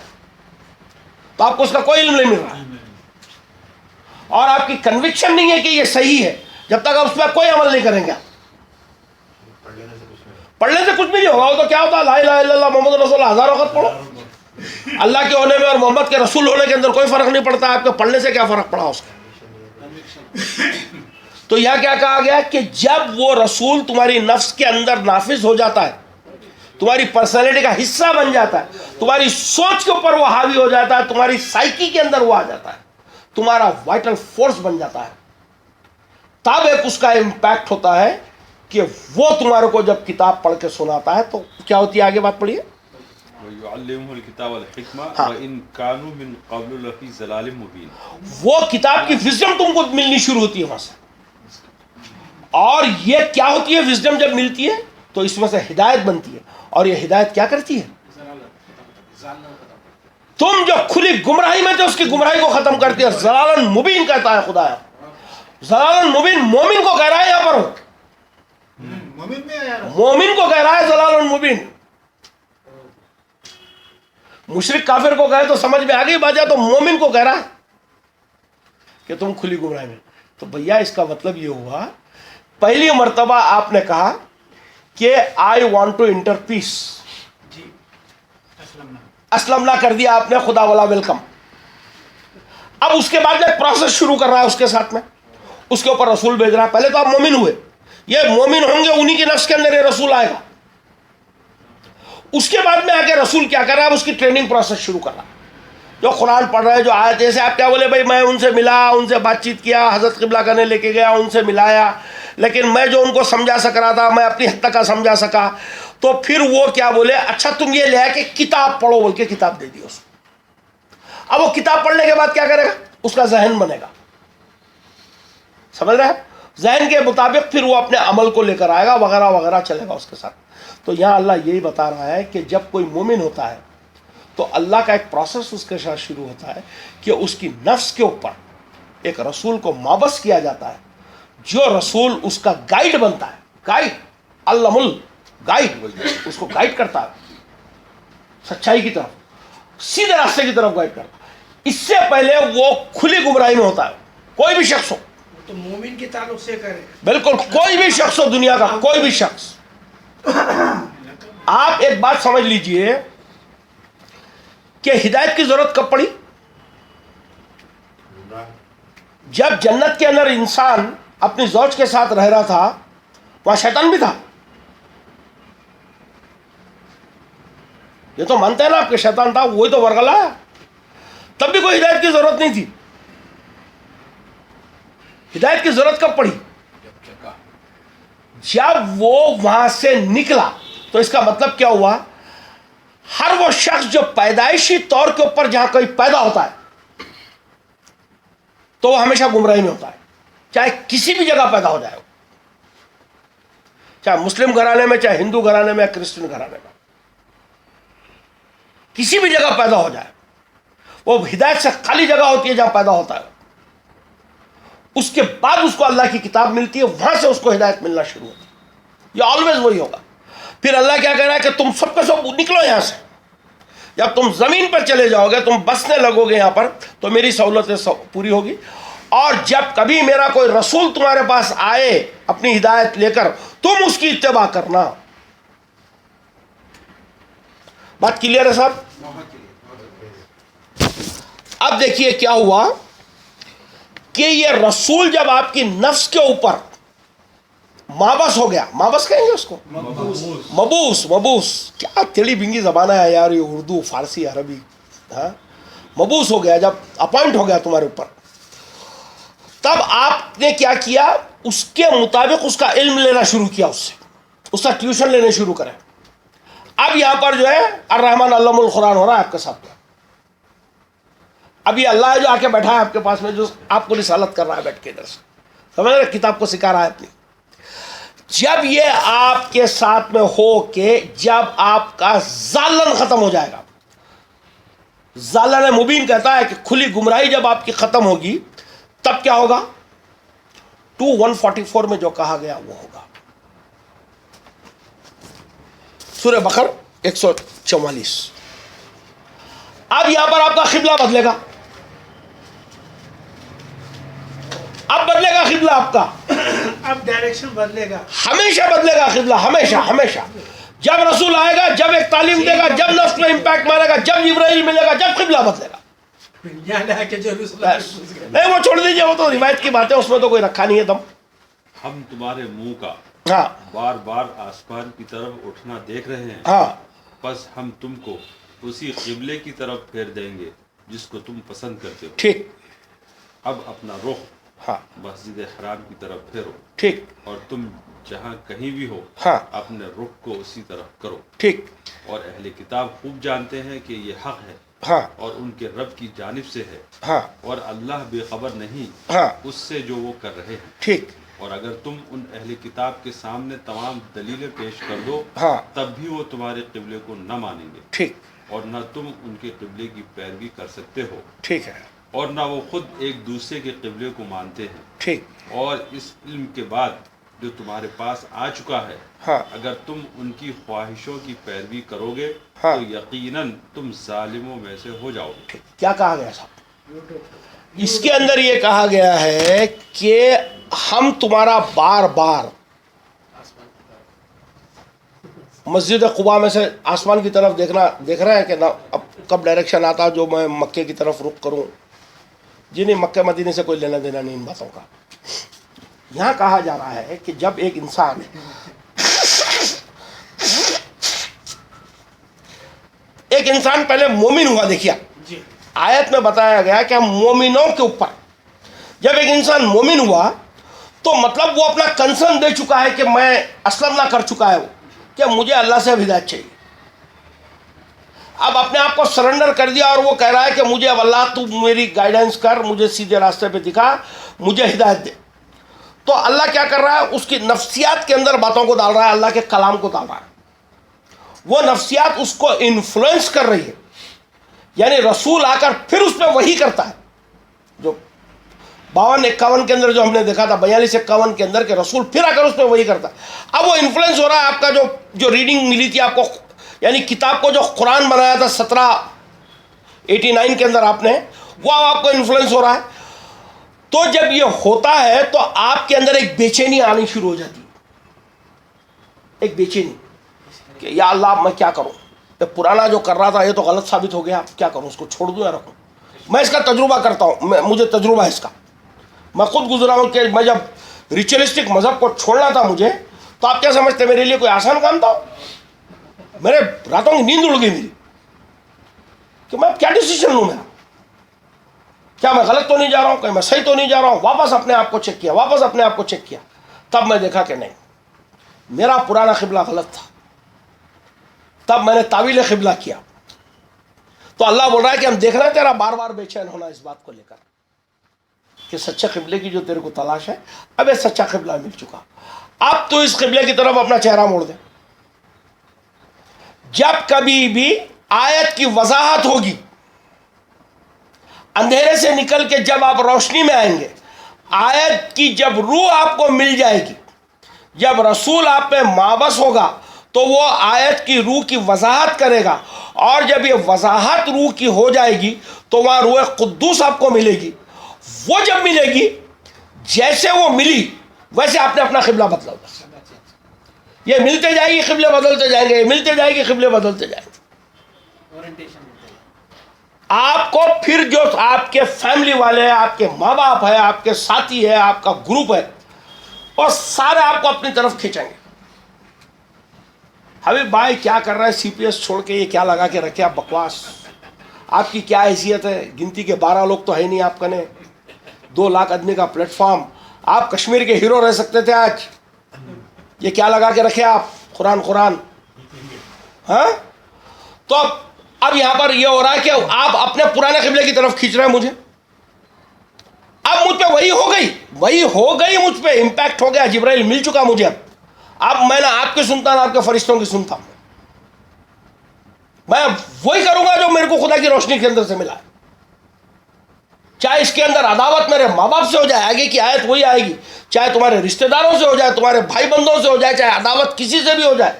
تو آپ کو اس کا کوئی علم نہیں مل رہا, اور آپ کی کنوکشن نہیں ہے کہ یہ صحیح ہے جب تک آپ اس پہ کوئی عمل نہیں کریں گے. پڑھنے سے کچھ بھی نہیں ہوگا. وہ تو کیا ہوتا ہے, لا الہ الا اللہ محمد رسول اللہ 1000 وقت پڑھو. اللہ کے ہونے میں اور محمد کے رسول ہونے کے اندر کوئی فرق نہیں پڑتا. آپ کے پڑھنے سے کیا فرق پڑا اس کا؟ تو یہاں کیا کہا گیا کہ جب وہ رسول تمہاری نفس کے اندر نافذ ہو جاتا ہے, تمہاری پرسنالٹی کا حصہ بن جاتا ہے, تمہاری سوچ کے اوپر وہ حاوی ہو جاتا ہے, تمہاری سائیکی کے اندر وہ آ جاتا ہے, تمہارا وائٹل فورس بن جاتا ہے, تب ایک اس کا امپیکٹ ہوتا ہے کہ وہ تمہارے کو جب کتاب پڑھ کے سناتا ہے تو کیا ہوتی ہے, آگے بات پڑھیے. وَيُعَلِّمُهُ الْكِتَابَ وَالْحِكْمَةَ وَإِنْ كَانُوا مِنْ قَبْلُ لَفِي ضَلَالٍ مُبِينٍ, وہ کتاب کی وزڈم تم کو ملنی شروع ہوتی ہے وہاں سے. اور یہ کیا ہوتی ہے وزڈم جب ملتی ہے تو اس میں سے ہدایت بنتی ہے, اور یہ ہدایت کیا کرتی ہے, تم جو کھلی گمراہی میں تھے اس کی گمراہی کو ختم کرتی ہے. ضلالن مبین کہتا ہے خدا. ضلالن مبین مومن کو کہہ رہا ہے, یہاں پر مومن کو کہہ رہا ہے ضلالن مبین. مشرک کافر کو کہے تو سمجھ میں آ گئی بات, تو مومن کو کہہ رہا ہے کہ تم کھلی گمراہی میں. تو بھیا اس کا مطلب یہ ہوا, پہلی مرتبہ آپ نے کہا کہ آئی وانٹ ٹو انٹر پیس, اسلمنا کر دیا آپ نے, خدا والا ویلکم. اب اس کے بعد ایک پروسیس شروع کر رہا ہے اس کے ساتھ میں, اس کے اوپر رسول بھیج رہا ہے. پہلے تو آپ مومن ہوئے, یہ مومن ہوں گے, انہی کے نفس کے اندر یہ رسول آئے گا. اس کے بعد میں آ کے رسول کیا کر رہا ہے, اس کی ٹریننگ پروسیس شروع کر رہا ہے. جو قرآن پڑھ رہے ہیں, جو آیت, جیسے آپ کیا بولے, بھائی میں ان سے ملا, ان سے بات چیت کیا, حضرت قبلہ کرنے لے کے گیا, ان سے ملایا, لیکن میں جو ان کو سمجھا سک رہا تھا میں اپنی حد تک کا سمجھا سکا. تو پھر وہ کیا بولے, اچھا تم یہ لے کہ کتاب پڑھو, بول کے کتاب دے دی اس کو. اب وہ کتاب پڑھنے کے بعد کیا کرے گا, اس کا ذہن بنے گا, سمجھ رہے ہیں, ذہن کے مطابق پھر وہ اپنے عمل کو لے کر آئے گا, وغیرہ وغیرہ چلے گا اس کے ساتھ. تو یہاں اللہ یہی بتا رہا ہے کہ جب کوئی مومن ہوتا ہے تو اللہ کا ایک پروسیس اس کے ساتھ شروع ہوتا ہے کہ اس کی نفس کے اوپر ایک رسول کو مابس کیا جاتا ہے, جو رسول اس کا گائیڈ بنتا ہے, گائیڈ, علم گائیڈ, اس کو گائیڈ کرتا ہے سچائی کی طرف, سیدھے راستے کی طرف گائیڈ کرتا ہے. اس سے پہلے وہ کھلی گمراہی میں ہوتا ہے, کوئی بھی شخص ہو, تو مومن کے تعلق سے کرے, بالکل کوئی بھی شخص ہو, دنیا کا کوئی بھی شخص. آپ ایک بات سمجھ لیجئے کہ ہدایت کی ضرورت کب پڑی, جب جنت کے اندر انسان اپنی زوج کے ساتھ رہ رہا تھا, وہاں شیطان بھی تھا. یہ تو مانتے ہیں نا آپ کہ شیطان تھا, وہی تو ورگلا ہے, تب بھی کوئی ہدایت کی ضرورت نہیں تھی. ہدایت کی ضرورت کب پڑی, جب وہ وہاں سے نکلا. تو اس کا مطلب کیا ہوا, ہر وہ شخص جو پیدائشی طور کے اوپر جہاں کوئی پیدا ہوتا ہے تو وہ ہمیشہ گمراہی میں ہوتا ہے, چاہے کسی بھی جگہ پیدا ہو جائے, چاہے مسلم گھرانے میں, چاہے ہندو گھرانے میں, کرسچن گھرانے میں, کسی بھی جگہ پیدا ہو جائے, وہ ہدایت سے خالی جگہ ہوتی ہے جہاں پیدا ہوتا ہے. اس کے بعد اس کو اللہ کی کتاب ملتی ہے, وہاں سے اس کو ہدایت ملنا شروع ہوتی ہے. یہ آلویز وہی ہوگا. پھر اللہ کیا کہہ رہا ہے کہ تم سب کے سب نکلو یہاں سے. جب تم زمین پر چلے جاؤ گے, تم بسنے لگو گے یہاں پر, تو میری سہولتیں پوری ہوگی. اور جب کبھی میرا کوئی رسول تمہارے پاس آئے اپنی ہدایت لے کر, تم اس کی اتباع کرنا. بات کلیئر ہے صاحب؟ اب دیکھیے کیا ہوا کہ یہ رسول جب آپ کی نفس کے اوپر مابس ہو گیا, مابس کہیں گے اس کو, مبوس, کیا تیڑی بنگی زبانہ ہے یار یہ, اردو, فارسی, عربی, ہاں, مبوس ہو گیا, جب اپوائنٹ ہو گیا تمہارے اوپر, تب آپ نے کیا کیا, اس کے مطابق اس کا علم لینا شروع کیا, اس کا ٹیوشن لینے شروع کرے. اب یہاں پر جو ہے الرحمن علم القرآن ہو رہا ہے آپ کے ساتھ. ابھی اللہ ہے جو آ کے بیٹھا ہے آپ کے پاس میں, جو آپ کو رسالت کر رہا ہے بیٹھ کے ادھر سے, سمجھ رہے, کتاب کو سکھا رہا ہے اپنی. جب یہ آپ کے ساتھ میں ہو کہ جب آپ کا ضالن ختم ہو جائے گا, ضالن مبین کہتا ہے کہ کھلی گمراہی جب آپ کی ختم ہوگی, تب کیا ہوگا, 144 میں جو کہا گیا وہ ہوگا. سورہ بقرہ 144. اب یہاں پر آپ کا قبلہ بدلے گا, اب بدلے گا قبلہ آپ کا, اب ڈائریکشن بدلے گا, ہمیشہ بدلے گا قبلہ, ہمیشہ ہمیشہ. جب رسول آئے گا, جب ایک تعلیم دے گا, جب نفس میں امپیکٹ مارے گا, جب جبرائیل ملے گا, جب قبلہ بدلے گا. نہیں وہ چھوڑ دیجیے, وہ تو روایت کی بات ہے, اس میں تو کوئی رکھا نہیں ہے دم. ہم تمہارے منہ کا ہاں بار بار آسمان کی طرف اٹھنا دیکھ رہے ہیں, ہاں, بس ہم تم کو اسی قبلے کی طرف پھیر دیں گے جس کو تم پسند کرتے ہو. ٹھیک, اب اپنا رخ ہاں مسجد حرام کی طرف پھیرو, ٹھیک, اور تم جہاں کہیں بھی ہو ہاں اپنے رخ کو اسی طرف کرو. ٹھیک, اور اہل کتاب خوب جانتے ہیں کہ یہ حق ہے ہاں اور ان کے رب کی جانب سے ہے, ہاں اور اللہ بے خبر نہیں ہاں اس سے جو وہ کر رہے ہیں. ٹھیک, اور اگر تم ان اہل کتاب کے سامنے تمام دلیلیں پیش کر دو, ہاں تب بھی وہ تمہارے قبلے کو نہ مانیں گے, ٹھیک, اور نہ تم ان کے قبلے کی پیروی کر سکتے ہو, ٹھیک ہے, اور نہ وہ خود ایک دوسرے کے قبلے کو مانتے ہیں. ٹھیک, اور اس علم کے بعد جو تمہارے پاس آ چکا ہے, ہاں اگر تم ان کی خواہشوں کی پیروی کرو گے ہاں. تو یقیناً تم ظالموں میں سے ہو جاؤ گے. کیا کہا گیا صاحب؟ اس کے اندر یہ کہا گیا ہے کہ ہم تمہارا بار بار مسجد قباء میں سے آسمان کی طرف دیکھ رہے ہیں کہ نہ اب کب ڈائریکشن آتا جو میں مکے کی طرف رخ کروں؟ جی نہیں، مکہ مدینے سے کوئی لینا دینا نہیں ان باتوں کا. یہاں کہا جا رہا ہے کہ جب ایک انسان پہلے مومن ہوا، دیکھیے آیت میں بتایا گیا کہ مومنوں کے اوپر جب ایک انسان مومن ہوا تو مطلب وہ اپنا کنسرن دے چکا ہے کہ میں اسلم نہ کر چکا ہے وہ کہ مجھے اللہ سے ہدایت چاہیے. اب اپنے آپ کو سرنڈر کر دیا اور وہ کہہ رہا ہے کہ مجھے اب اللہ تو میری گائیڈنس کر، مجھے سیدھے راستے پہ دکھا، مجھے ہدایت دے. تو اللہ کیا کر رہا ہے؟ اس کی نفسیات کے اندر باتوں کو ڈال رہا ہے، اللہ کے کلام کو ڈال رہا ہے. وہ نفسیات اس کو انفلوئنس کر رہی ہے، یعنی رسول آ کر پھر اس پہ وحی کرتا ہے. جو 52-51 کے اندر جو ہم نے دیکھا تھا، 42-51 کے اندر کہ رسول پھر آ کر اس پہ وحی کرتا ہے. اب وہ انفلوئنس ہو رہا ہے آپ کا جو ریڈنگ ملی تھی آپ کو، یعنی کتاب کو جو قرآن بنایا تھا 1789 کے اندر آپ نے، وہ آپ کو انفلوئنس ہو رہا ہے. تو جب یہ ہوتا ہے تو آپ کے اندر ایک بے چینی آنی شروع ہو جاتی ہے، ایک بے چینی کہ یا اللہ میں کیا کروں، یہ پرانا جو کر رہا تھا یہ تو غلط ثابت ہو گیا، کیا کروں، اس کو چھوڑ دوں یا رکھوں؟ میں اس کا تجربہ کرتا ہوں، مجھے تجربہ ہے اس کا، میں خود گزرا ہوں کہ میں جب ریچولیسٹک مذہب کو چھوڑنا تھا مجھے، تو آپ کیا سمجھتے میرے لیے کوئی آسان کام تھا؟ میرے راتوں کی نیند اڑ گئی میری کہ میں کیا ڈیسیشن لوں، میرا کیا میں غلط تو نہیں جا رہا ہوں، کہ میں صحیح تو نہیں جا رہا ہوں. واپس اپنے آپ کو چیک کیا، تب میں دیکھا کہ نہیں، میرا پرانا قبلہ غلط تھا. تب میں نے تعویل قبلہ کیا. تو اللہ بول رہا ہے کہ ہم دیکھ رہے ہیں تیرا بار بار بے چین ہونا اس بات کو لے کر کہ سچے قبلے کی جو تیرے کو تلاش ہے، اب یہ سچا قبلہ مل چکا، اب تو اس قبلے کی طرف اپنا چہرہ موڑ دے. جب کبھی بھی آیت کی وضاحت ہوگی، اندھیرے سے نکل کے جب آپ روشنی میں آئیں گے، آیت کی جب روح آپ کو مل جائے گی، جب رسول آپ پہ مابس ہوگا تو وہ آیت کی روح کی وضاحت کرے گا. اور جب یہ وضاحت روح کی ہو جائے گی تو وہاں روح قدوس آپ کو ملے گی. وہ جب ملے گی، جیسے وہ ملی ویسے آپ نے اپنا قبلہ بدلا ہوگا. یہ ملتے جائے گی قبلے بدلتے جائیں گے، ملتے جائے گی قبلے بدلتے جائیں گے. آپ کو پھر جو آپ کے فیملی والے ہیں، آپ کے ماں باپ ہے، آپ کے ساتھی ہے، آپ کا گروپ ہے، اور سارے آپ کو اپنی طرف کھینچیں گے. حبیب بھائی کیا کر رہا ہے سی پی ایس چھوڑ کے، یہ کیا لگا کے رکھے آپ بکواس، آپ کی کیا حیثیت ہے، گنتی کے 12 لوگ تو ہے نہیں آپ کنے، 2 لاکھ آدمی کا پلیٹ فارم، آپ کشمیر کے ہیرو رہ سکتے تھے آج. یہ کیا لگا کے رکھے آپ، قرآن ہاں. تو اب یہاں پر یہ ہو رہا ہے کہ آپ اپنے پرانے قبلے کی طرف کھینچ رہے ہیں مجھے. اب مجھ پہ وہی ہو گئی مجھ پہ امپیکٹ ہو گیا، جبرائیل مل چکا مجھے. اب میں نہ آپ کی سنتا نہ آپ کے فرشتوں کی سنتا، میں وہی کروں گا جو میرے کو خدا کی روشنی کے اندر سے ملا ہے. چاہے اس کے اندر عداوت میرے ماں باپ سے ہو جائے، آگے کی آیت وہی آئے گی، چاہے تمہارے رشتہ داروں سے ہو جائے، تمہارے بھائی بندوں سے ہو جائے، چاہے عداوت کسی سے بھی ہو جائے،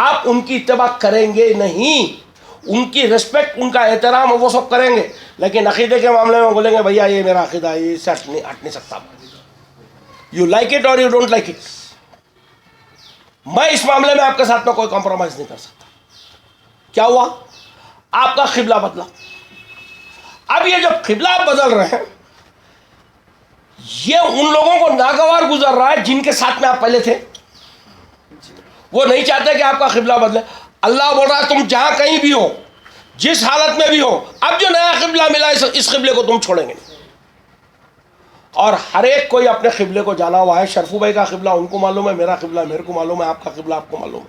آپ ان کی اتباع کریں گے نہیں. ان کی ریسپیکٹ، ان کا احترام وہ سب کریں گے، لیکن عقیدے کے معاملے میں بولیں گے بھیا یہ میرا عقیدہ ہے، یہ سے ہٹ نہیں سکتا. یو لائک اٹ اور یو ڈونٹ لائک اٹ. میں اس معاملے میں آپ کے ساتھ میں کوئی کمپرومائز نہیں کر سکتا. کیا ہوا؟ آپ کا قبلہ بدلا. اب یہ جو قبلہ آپ بدل رہے ہیں، یہ ان لوگوں کو ناگوار گزر رہا ہے جن کے ساتھ میں آپ پہلے تھے. وہ نہیں چاہتے کہ آپ کا قبلہ بدلے. اللہ بول رہا ہے تم جہاں کہیں بھی ہو، جس حالت میں بھی ہو، اب جو نیا قبلہ ملا اس قبلے کو تم چھوڑیں گے نہیں. اور ہر ایک کوئی اپنے قبلے کو جانا ہوا ہے. شرفو بھائی کا قبلہ ان کو معلوم ہے، میرا قبلہ میرے کو معلوم ہے، آپ کا قبلہ آپ کو معلوم ہے.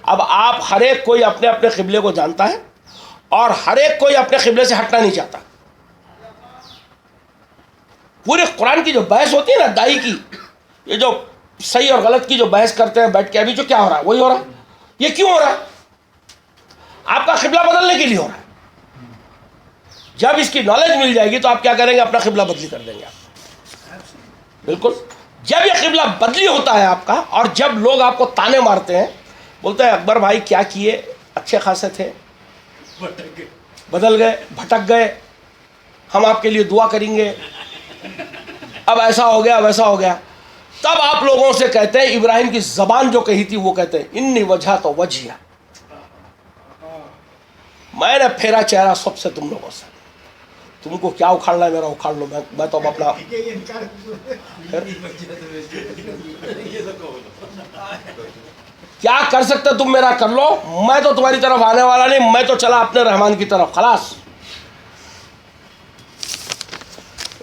اب آپ ہر ایک کوئی اپنے اپنے قبلے کو جانتا ہے، اور ہر ایک کوئی اپنے قبلے سے ہٹنا نہیں چاہتا. پورے قرآن کی جو بحث ہوتی ہے نا دائی کی، یہ جو صحیح اور غلط کی جو بحث کرتے ہیں بیٹھ کے، ابھی جو کیا ہو رہا ہے وہی ہو رہا ہے. یہ کیوں ہو رہا ہے؟ آپ کا قبلہ بدلنے کے لیے ہو رہا ہے. جب اس کی نالج مل جائے گی تو آپ کیا کریں گے؟ اپنا قبلہ بدلی کر دیں گے آپ. بالکل. جب یہ قبلہ بدلی ہوتا ہے آپ کا، اور جب لوگ آپ کو تانے مارتے ہیں، بولتے ہیں اکبر بھائی کیا کیے، اچھے خاصے تھے، بدل گئے، بھٹک گئے، ہم آپ کے لیے دعا کریں گے، اب ایسا ہو گیا ویسا ہو گیا. تب آپ لوگوں سے کہتے ہیں ابراہیم کی زبان جو کہی تھی وہ کہتے ہیں انی وجہ تو وجہیا، میں نے پھیرا چہرہ سب سے تم لوگوں سے، تم کو کیا اکھاڑنا ہے میرا اکھاڑ لو، میں تو اب اپنا کیا کر سکتے تم میرا کر لو، میں تو تمہاری طرف آنے والا نہیں، میں تو چلا اپنے رحمان کی طرف، خلاص۔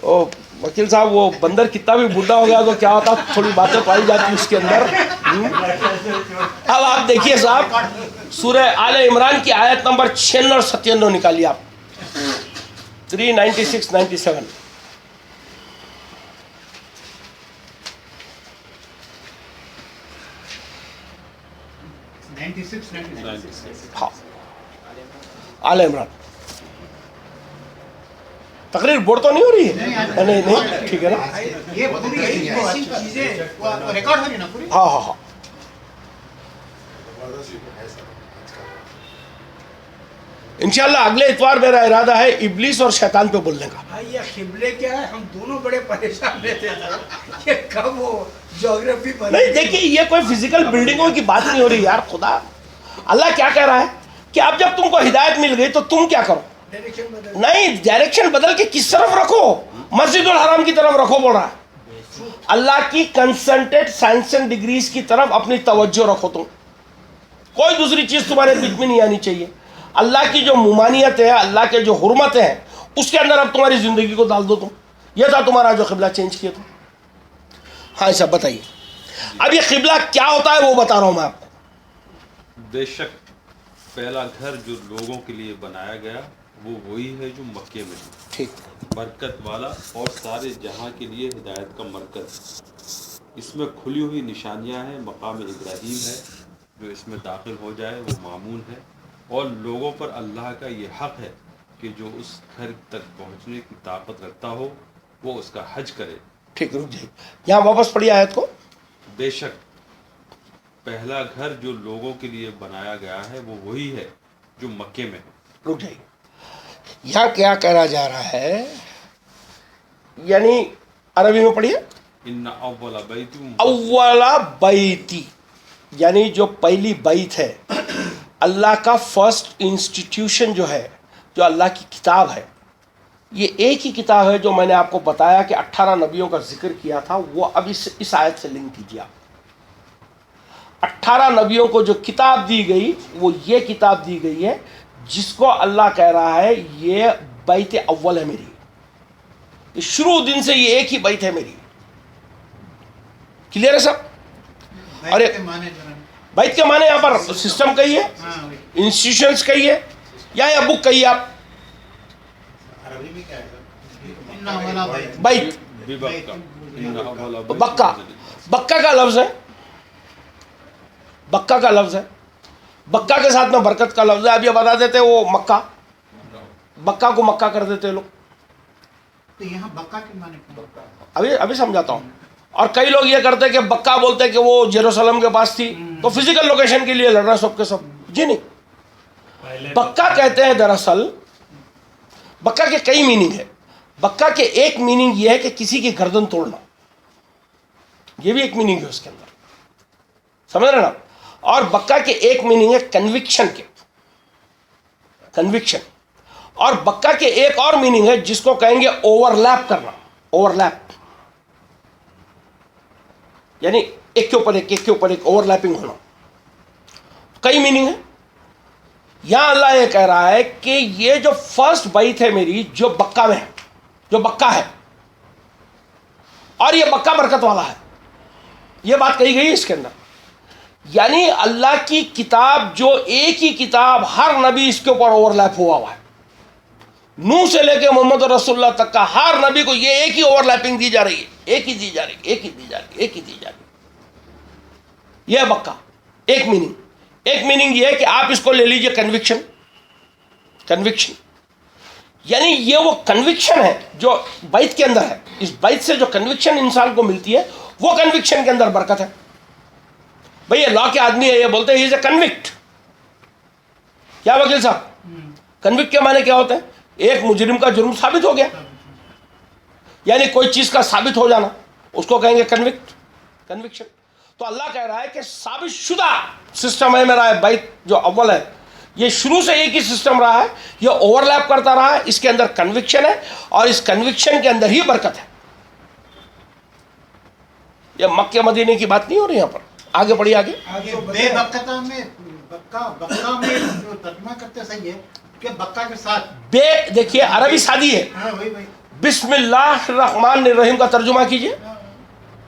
او وکیل صاحب وہ بندر کتنا بھی بڈھا ہو گیا تو کیا ہوتا، تھوڑی باتیں پائی جاتی اس کے اندر۔ اب آپ دیکھیے صاحب سورہ آل عمران کی آیت نمبر 96 اور 97 نکالیے آپ، 396 97۔ ہاں آل عمران، تقریر بورڈ تو نہیں ہو رہی ہے؟ نہیں ٹھیک ہے نا، یہ پوری ایسی چیزیں ریکارڈ ہو رہی ہے نا پوری؟ ہاں ہاں ہاں۔ انشاءاللہ اگلے اتوار میرا ارادہ ہے ابلیس اور شیطان پہ بولنے کا۔ بھائی یہ قبلے کیا ہے، ہم دونوں بڑے پریشان رہتے ہیں کہ کب وہ جغرافی نہیں دیکھیے یہ کوئی فزیکل بلڈنگوں کی بات نہیں ہو رہی یار، خدا اللہ کیا کہہ رہا ہے کہ اب جب تم کو ہدایت مل گئی تو تم کیا کرو، ڈائریکشن بدل، نہیں ڈائریکشن بدل کے کس طرف رکھو، مسجد الحرام کی طرف رکھو بول رہا ہے، اللہ کی کنسنٹریٹ سائنس اینڈ ڈگریز کی طرف اپنی توجہ رکھو، تم کوئی دوسری چیز تمہارے بیچ میں نہیں آنی چاہیے، اللہ کی جو ممانعت ہے، اللہ کے جو حرمتیں ہیں اس کے اندر اب تمہاری زندگی کو ڈال دو تم، یہ تھا تمہارا جو قبلہ چینج کیا تھا۔ ہاں صاحب بتائیے اب یہ قبلہ کیا ہوتا ہے وہ بتا رہا ہوں میں آپ کو۔ بے شک پہلا گھر جو لوگوں کے لیے بنایا گیا وہ وہی ہے جو مکے میں ہے، ٹھیک، برکت والا اور سارے جہاں کے لیے ہدایت کا مرکز، اس میں کھلی ہوئی نشانیاں ہیں، مقام ابراہیم ہے، جو اس میں داخل ہو جائے وہ مامون ہے، اور لوگوں پر اللہ کا یہ حق ہے کہ جو اس گھر تک پہنچنے کی طاقت رکھتا ہو وہ اس کا حج کرے۔ ٹھیک، رک جائیے یہاں واپس پڑھیے آیت کو۔ بے شک پہلا گھر جو لوگوں کے لیے بنایا گیا ہے وہ وہی ہے جو مکے میں ہے۔ رک جائیے یہاں کیا کہا جا رہا ہے، یعنی عربی میں پڑھیے، ان اول بیت اولا بیتی، یعنی جو پہلی بیت ہے، اللہ کا فرسٹ انسٹیٹیوشن جو ہے، جو اللہ کی کتاب ہے، یہ ایک ہی کتاب ہے جو میں نے آپ کو بتایا کہ 18 نبیوں کا ذکر کیا تھا، وہ اب اس آیت سے لنک کیجیے آپ۔ 18 نبیوں کو جو کتاب دی گئی وہ یہ کتاب دی گئی ہے جس کو اللہ کہہ رہا ہے یہ بیت اول ہے میری، یہ شروع دن سے یہ ایک ہی بیت ہے میری۔ کلیئر ہے سب؟ اور بیت کے معنی یہاں پر سسٹم کہی ہے، انسٹیٹیوشنز کہی ہے، یا بک کہی ہے آپ، بیت بکہ، بکہ کا لفظ ہے، بکہ کا لفظ ہے، بکہ کے ساتھ میں برکت کا لفظ ہے۔ اب یہ بتا دیتے وہ مکہ، بکہ کو مکہ کر دیتے لوگ، تو یہاں بکہ کے معنی ابھی سمجھاتا ہوں۔ اور کئی لوگ یہ کرتے کہ بکہ بولتے کہ وہ جیروسلم کے پاس تھی تو فزیکل لوکیشن کے لیے لڑنا سب کے سب، جی نہیں، بکہ کہتے ہیں دراصل، بکہ کے کئی میننگ ہے، بکہ کے ایک میننگ یہ ہے کہ کسی کی گردن توڑنا، یہ بھی ایک میننگ ہے اس کے اندر، سمجھ رہے نا؟ اور بکہ کے ایک میننگ ہے کنوکشن کے، کنوکشن، اور بکہ کے ایک اور میننگ ہے جس کو کہیں گے اوور لیپ کرنا، اوور لیپ، یعنی ایک کے اوپر ایک، ایک کے اوپر ایک، اوور لیپنگ ہونا، کئی میننگ ہے۔ یہاں اللہ یہ کہہ رہا ہے کہ یہ جو فرسٹ بیت ہے میری جو بکہ میں ہے، جو بکہ ہے، اور یہ بکہ برکت والا ہے، یہ بات کہی گئی اس کے اندر، یعنی اللہ کی کتاب جو ایک ہی کتاب، ہر نبی اس کے اوپر اوور لیپ ہوا ہے، نوح سے لے کے محمد رسول اللہ تک کا ہر نبی کو یہ ایک ہی اوور لیپنگ دی جا رہی ہے، ایک ہی دی جا رہی ہے، ایک ہی دی جا رہی ہے، ایک ہی دی جا رہی ہے، یہ بکہ ایک میننگ۔ ایک میننگ یہ ہے کہ آپ اس کو لے لیجئے کنوکشن، کنوکشن یعنی یہ وہ کنوکشن ہے جو بیت کے اندر ہے، اس بیت سے جو کنوکشن انسان کو ملتی ہے وہ کنوکشن کے اندر برکت ہے۔ بھئی یہ لا کے آدمی ہے، یہ بولتے ہیں ہی از اے کنوکٹ، کیا وکیل صاحب؟ کنوکٹ کے معنی کیا ہوتے ہیں؟ ایک مجرم کا جرم ثابت ہو گیا، یعنی کوئی چیز کا ثابت ہو جانا، اس کو کہیں گے کنوکٹ۔ کنوکشن. تو اللہ کہہ رہا ہے کہ ثابت شدہ سسٹم ہے میرا بیت جو اول ہے, یہ شروع سے ایک ہی سسٹم رہا ہے, یہ اوور لیپ کرتا رہا ہے, اس کے اندر کنوکشن ہے اور اس کنوکشن کے اندر ہی برکت ہے. یہ مکہ مدینے کی بات نہیں ہو رہی یہاں پر. آگے پڑھیے آگے. آگے بے بتائیں. بکتا میں بکا میں جو ترجمہ کرتے صحیح ہے کہ بکا کے ساتھ بے دیکھیے عربی سادی ہے. ہاں وہی بسم اللہ الرحمن الرحیم کا ترجمہ کیجئے.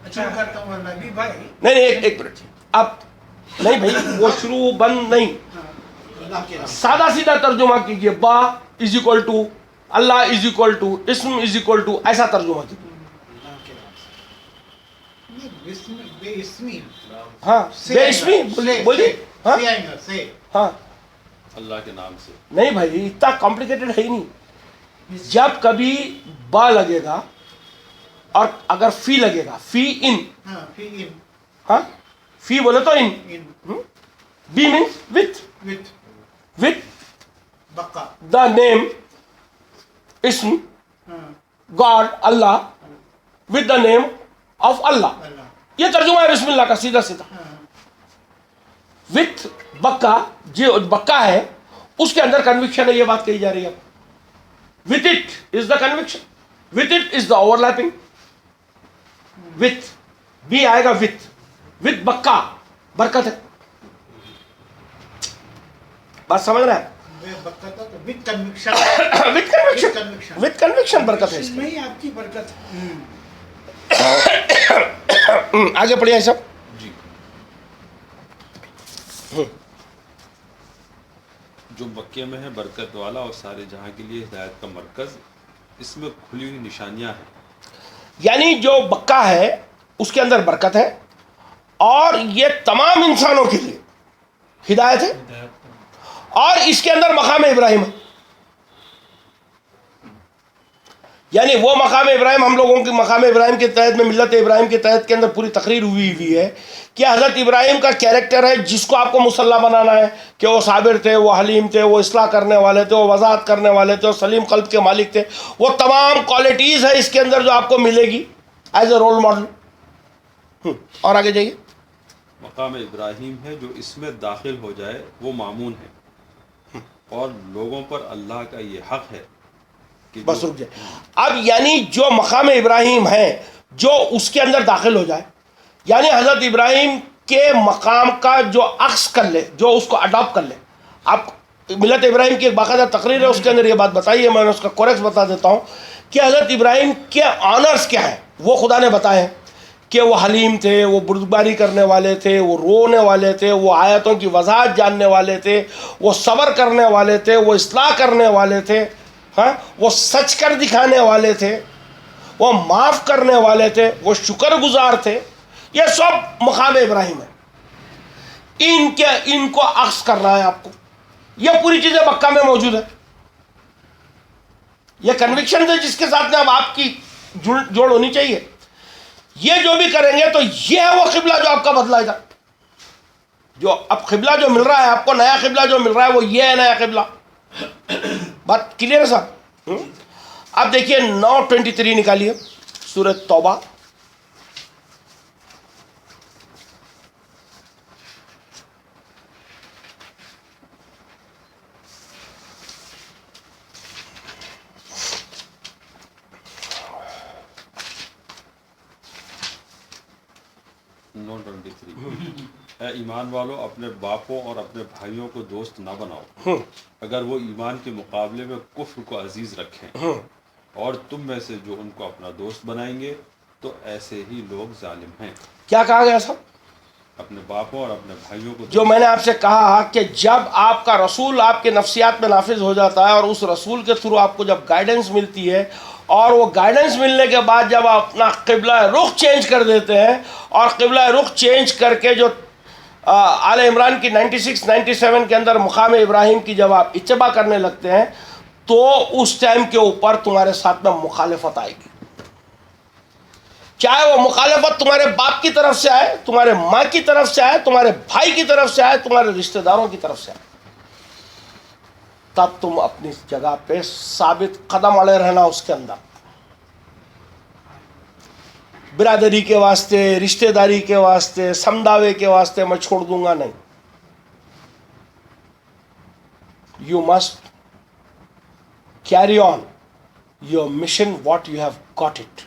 اچھا کرتا ہوں اللہ نبی بھائی نہیں ایک منٹ آپ نہیں بھائی وہ شروع بند نہیں, اللہ کے نام سادہ سیدھا ترجمہ کیجئے. با از اکول ٹو اللہ از اکول ٹو اسم از اکول ٹو, ایسا ترجمہ کیجئے. اللہ کے نام سے نہیں بے اسمی ہاں بے اسمی بولیے. ہاں ہاں اللہ کے نام سے. نہیں بھائی اتنا کمپلیکیٹڈ ہے ہی نہیں. جب کبھی با لگے گا اور اگر فی لگے گا, فی ان, ہاں فی ان ہاں فی بولے تو ان, ان بی مینس وتھ وتھ بکا دا نیم اسم ہاں God Allah, with the name of Allah. Allah یہ ترجمہ ہے بسم اللہ کا سیدھا سیدھا. ہاں وتھ بکا جو بکا ہے اس کے اندر کنوکشن ہے, یہ بات کہی جا رہی ہے. With it is the connection, with it is the overlapping. With بی آئے گا وتھ بکا برکت ہے. بات سمجھ رہا ہے؟ بے بکا تھا تو وتھ کنوکشن وتھ کنوکشن برکت ہے اس اس میں ہی آپ کی برکت ہے. میں. آگے پڑھیے سب. جی. جو مکے میں ہے برکت والا اور سارے جہاں کے لیے ہدایت کا مرکز, اس میں کھلی ہوئی نشانیاں ہیں. یعنی جو بکا ہے اس کے اندر برکت ہے اور یہ تمام انسانوں کے لیے ہدایت ہے, اور اس کے اندر مقام ابراہیم ہے. یعنی وہ مقام ابراہیم ہم لوگوں کی مقام ابراہیم کے تحت میں ملت ابراہیم کے تحت کے اندر پوری تقریر ہوئی ہے کہ حضرت ابراہیم کا کیریکٹر ہے جس کو آپ کو مسلح بنانا ہے کہ وہ صابر تھے, وہ حلیم تھے, وہ اصلاح کرنے والے تھے, وہ وضاحت کرنے والے تھے, وہ سلیم قلب کے مالک تھے. وہ تمام کوالٹیز ہے اس کے اندر جو آپ کو ملے گی ایز اے رول ماڈل. اور آگے جائیے. مقام ابراہیم ہے جو اس میں داخل ہو جائے وہ مامون ہے, اور لوگوں پر اللہ کا یہ حق ہے کہ بس رک جائے. اب یعنی جو مقام ابراہیم ہے جو اس کے اندر داخل ہو جائے, یعنی حضرت ابراہیم کے مقام کا جو عکس کر لے, جو اس کو اڈاپٹ کر لے. آپ ملت ابراہیم کی ایک باقاعدہ تقریر ہے, اس کے اندر یہ بات بتائی ہے, میں نے اس کا کوریکس بتا دیتا ہوں کہ حضرت ابراہیم کے آنرز کیا ہیں. وہ خدا نے بتائے ہیں کہ وہ حلیم تھے, وہ بردباری کرنے والے تھے, وہ رونے والے تھے, وہ آیتوں کی وضاحت جاننے والے تھے, وہ صبر کرنے والے تھے, وہ اصلاح کرنے والے تھے, ہاں وہ سچ کر دکھانے والے تھے, وہ معاف کرنے والے تھے, وہ شکر گزار تھے. یہ سب مقام ابراہیم ہے. ان کو عکس کرنا ہے آپ کو. یہ پوری چیزیں مکہ میں موجود ہے. یہ کنوکشن ہے جس کے ساتھ میں اب آپ کی جوڑ ہونی چاہیے. یہ جو بھی کریں گے تو یہ ہے وہ قبلہ جو آپ کا بدلائے گا. جو اب قبلہ جو مل رہا ہے آپ کو, نیا قبلہ جو مل رہا ہے وہ یہ ہے نیا قبلہ. بات کلیئر ہے صاحب؟ اب دیکھیے 9:23 نکالیے سورۃ توبہ. اے ایمان والو, اپنے باپوں اور اپنے بھائیوں کو دوست نہ بناؤ اگر وہ ایمان کے مقابلے میں کفر کو عزیز رکھیں, اور تم میں سے جو ان کو اپنا دوست بنائیں گے تو ایسے ہی لوگ ظالم ہیں. کیا کہا گیا صاحب؟ اپنے باپوں اور اپنے بھائیوں کو جو میں نے آپ سے کہا کہ جب آپ کا رسول آپ کے نفسیات میں نافذ ہو جاتا ہے اور اس رسول کے تھرو آپ کو جب گائیڈنس ملتی ہے, اور وہ گائیڈنس ملنے کے بعد جب آپ اپنا قبلہ رخ چینج کر دیتے ہیں, اور قبلہ رخ چینج کر کے جو آل عمران کی 96 97 کے اندر مقام ابراہیم کی جب آپ اتباع کرنے لگتے ہیں تو اس ٹائم کے اوپر تمہارے ساتھ میں مخالفت آئے گی. چاہے وہ مخالفت تمہارے باپ کی طرف سے آئے, تمہارے ماں کی طرف سے آئے, تمہارے بھائی کی طرف سے آئے, تمہارے رشتہ داروں کی طرف سے آئے, تب تم اپنی جگہ پہ ثابت قدم اڑے رہنا اس کے اندر. برادری کے واسطے, رشتہ داری کے واسطے, سمداوے کے واسطے میں چھوڑ دوں گا, نہیں. You must carry on your mission what you have got it.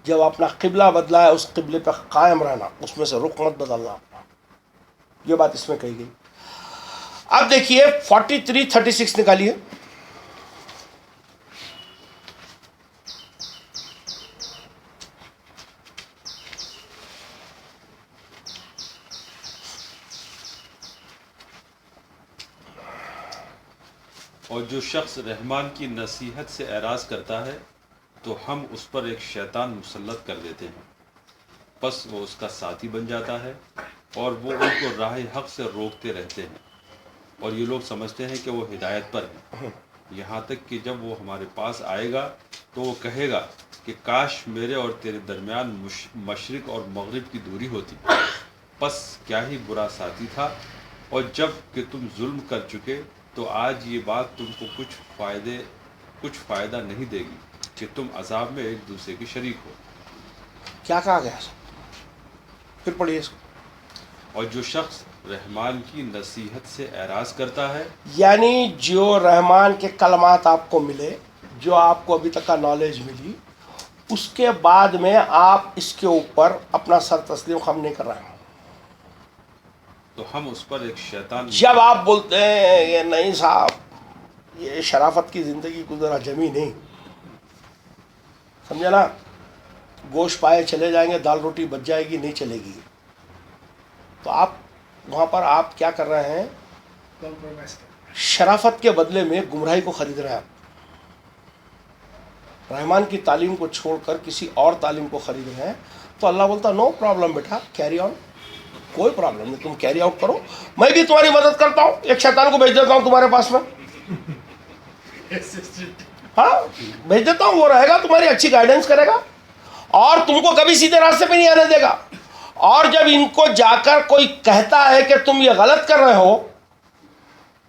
جب اپنا قبلہ بدلا ہے اس قبلے پہ قائم رہنا, اس میں سے رخ مت بدلنا اپنا. یہ بات اس میں کہی گئی. اب دیکھیے 43:36 نکالیے. اور جو شخص رحمان کی نصیحت سے اعراض کرتا ہے تو ہم اس پر ایک شیطان مسلط کر دیتے ہیں, پس وہ اس کا ساتھی بن جاتا ہے اور وہ ان کو راہ حق سے روکتے رہتے ہیں, اور یہ لوگ سمجھتے ہیں کہ وہ ہدایت پر ہیں, یہاں تک کہ جب وہ ہمارے پاس آئے گا تو وہ کہے گا کہ کاش میرے اور تیرے درمیان مشرق اور مغرب کی دوری ہوتی, پس کیا ہی برا ساتھی تھا. اور جب کہ تم ظلم کر چکے تو آج یہ بات تم کو کچھ فائدہ نہیں دے گی کہ تم عذاب میں ایک دوسرے کے شریک ہو. کیا کہا گیا؟ پھر پڑھیے اس کو. اور جو شخص رحمان کی نصیحت سے اعراض کرتا ہے, یعنی جو رحمان کے کلمات آپ کو ملے, جو آپ کو ابھی تک کا نالج ملی, اس کے بعد میں آپ اس کے اوپر اپنا سر تسلیم خم نہیں کر رہے ہیں, تو ہم اس پر ایک شیطان. جب آپ بولتے ہیں یہ نہیں صاحب یہ شرافت کی زندگی گزرا جمی نہیں, سمجھا نا, گوشت پائے چلے جائیں گے, دال روٹی بچ جائے گی, نہیں چلے گی, تو آپ وہاں پر آپ کیا کر رہے ہیں؟ کمپرومائز کر. شرافت کے بدلے میں گمراہی کو خرید رہے ہیں آپ. رحمان کی تعلیم کو چھوڑ کر کسی اور تعلیم کو خرید رہے ہیں, تو اللہ بولتا no problem beta, carry on, کوئی پرابلم نہیں, تم کیری آؤٹ کرو, میں بھی تمہاری مدد کرتا ہوں, ایک شیطان کو بھیج دیتا ہوں تمہارے پاس میں, ہاں بھیج دیتا ہوں, وہ رہے گا تمہاری اچھی گائیڈنس کرے گا اور تم کو کبھی سیدھے راستے پہ نہیں آنے دے گا. اور جب ان کو جا کر کوئی کہتا ہے کہ تم یہ غلط کر رہے ہو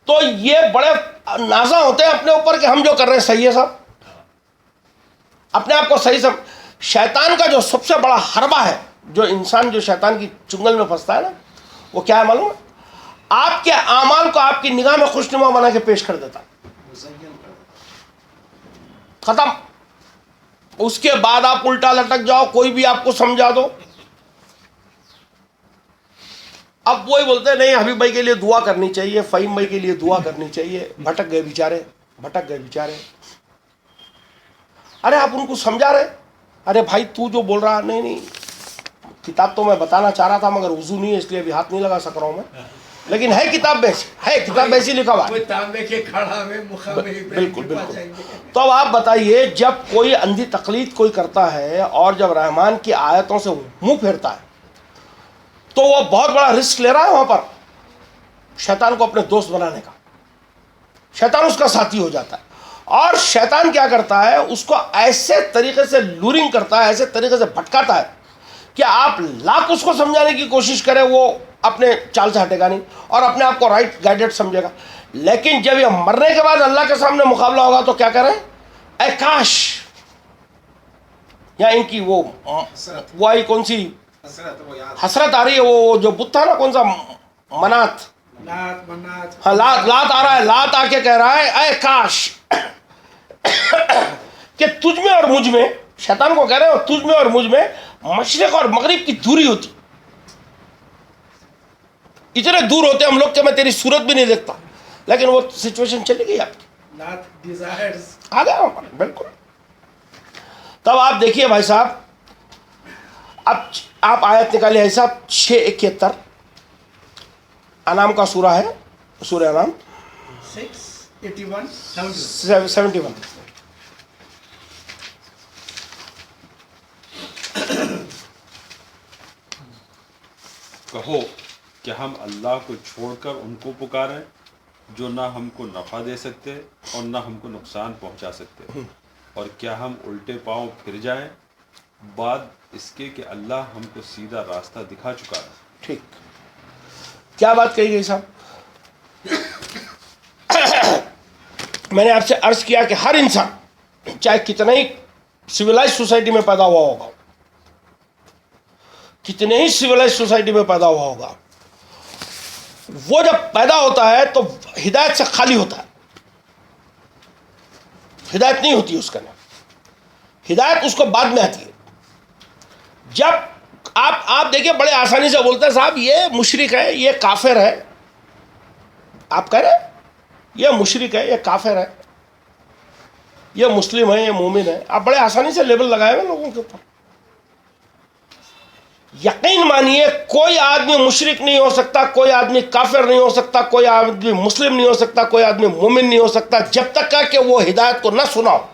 تو یہ بڑے نازا ہوتے ہیں اپنے اوپر کہ ہم جو کر رہے ہیں صحیح ہے صاحب, اپنے آپ کو صحیح سمجھ. شیطان کا جو سب سے بڑا حربہ ہے, جو انسان جو شیطان کی چنگل میں پھنستا ہے نا, وہ کیا ہے معلوم ہے؟ آپ کے اعمال کو آپ کی نگاہ میں خوشنما بنا کے پیش کر دیتا, ختم. اس کے بعد آپ الٹا لٹک جاؤ, کوئی بھی آپ کو سمجھا دو. اب وہی بولتے ہیں نہیں حبیب بھائی کے لیے دعا کرنی چاہیے, فہیم بھائی کے لیے دعا کرنی چاہیے, بھٹک گئے بیچارے. ارے آپ ان کو سمجھا رہے, ارے بھائی تو جو بول رہا, نہیں کتاب تو میں بتانا چاہ رہا تھا مگر وضو نہیں ہے اس لیے ابھی ہاتھ نہیں لگا سک رہا ہوں میں, لیکن ہے کتاب ویسی لکھا ہوا ہے. بالکل. تو اب آپ بتائیے, جب کوئی اندھی تقلید کوئی کرتا ہے اور جب رحمان کی آیتوں سے منہ پھیرتا ہے تو وہ بہت بڑا رسک لے رہا ہے وہاں پر شیطان کو اپنے دوست بنانے کا. شیطان اس کا ساتھی ہو جاتا ہے, اور شیطان کیا کرتا ہے, اس کو ایسے طریقے سے لورنگ کرتا ہے, ایسے طریقے سے بھٹکاتا ہے کہ آپ لاکھ اس کو سمجھانے کی کوشش کریں وہ اپنے چال سے ہٹے گا نہیں اور اپنے آپ کو رائٹ گائیڈڈ سمجھے گا. لیکن جب یہ مرنے کے بعد اللہ کے سامنے مقابلہ ہوگا تو کیا کریں, اے کاش, یا ان کی وہ آئی کون سی حسرت آ رہی ہے, وہ جو بت تھا نا, کون سا منات, ہاں لات آ رہا ہے, لات آ کے کہہ رہا ہے اے کاش کہ تجھ میں اور مجھ میں, شیطان کو کہہ رہے ہو تجھ میں اور مجھ میں مشرق اور مغرب کی دوری ہوتی, اتنے دور ہوتے ہم لوگ کہ میں تیری صورت بھی نہیں دیکھتا, لیکن وہ سچویشن چلی گئی آپ کی, آ گیا وہاں پر. بالکل. تب آپ دیکھیے بھائی صاحب, اب آپ آیت نکالیے صاحب 6:71, انعام کا سورہ ہے, سورہ انعام 71. کہو کہ ہم اللہ کو چھوڑ کر ان کو پکاریں جو نہ ہم کو نفع دے سکتے اور نہ ہم کو نقصان پہنچا سکتے, اور کیا ہم الٹے پاؤں پھر جائیں بعد اس کے کہ اللہ ہم کو سیدھا راستہ دکھا چکا ہے. ٹھیک, کیا بات کہی گئی صاحب؟ میں نے آپ سے عرض کیا کہ ہر انسان چاہے کتنا ہی سویلائز سوسائٹی میں پیدا ہوا ہوگا, کتنے ہی سویلائز سوسائٹی میں پیدا ہوا ہوگا، وہ جب پیدا ہوتا ہے تو ہدایت سے خالی ہوتا ہے، ہدایت نہیں ہوتی اس کا نام، ہدایت اس کو بعد میں آتی ہے۔ جب آپ دیکھیں بڑے آسانی سے بولتے ہیں صاحب یہ مشرک ہے، یہ کافر ہے، آپ کہہ رہے ہیں یہ مشرک ہے، یہ کافر ہے، یہ مسلم ہے، یہ مومن ہے، آپ بڑے آسانی سے لیبل لگائے ہوئے لوگوں کے اوپر۔ یقین مانیے کوئی آدمی مشرک نہیں ہو سکتا، کوئی آدمی کافر نہیں ہو سکتا، کوئی آدمی مسلم نہیں ہو سکتا، کوئی آدمی مومن نہیں ہو سکتا جب تک کہ وہ ہدایت کو نہ سنا ہو۔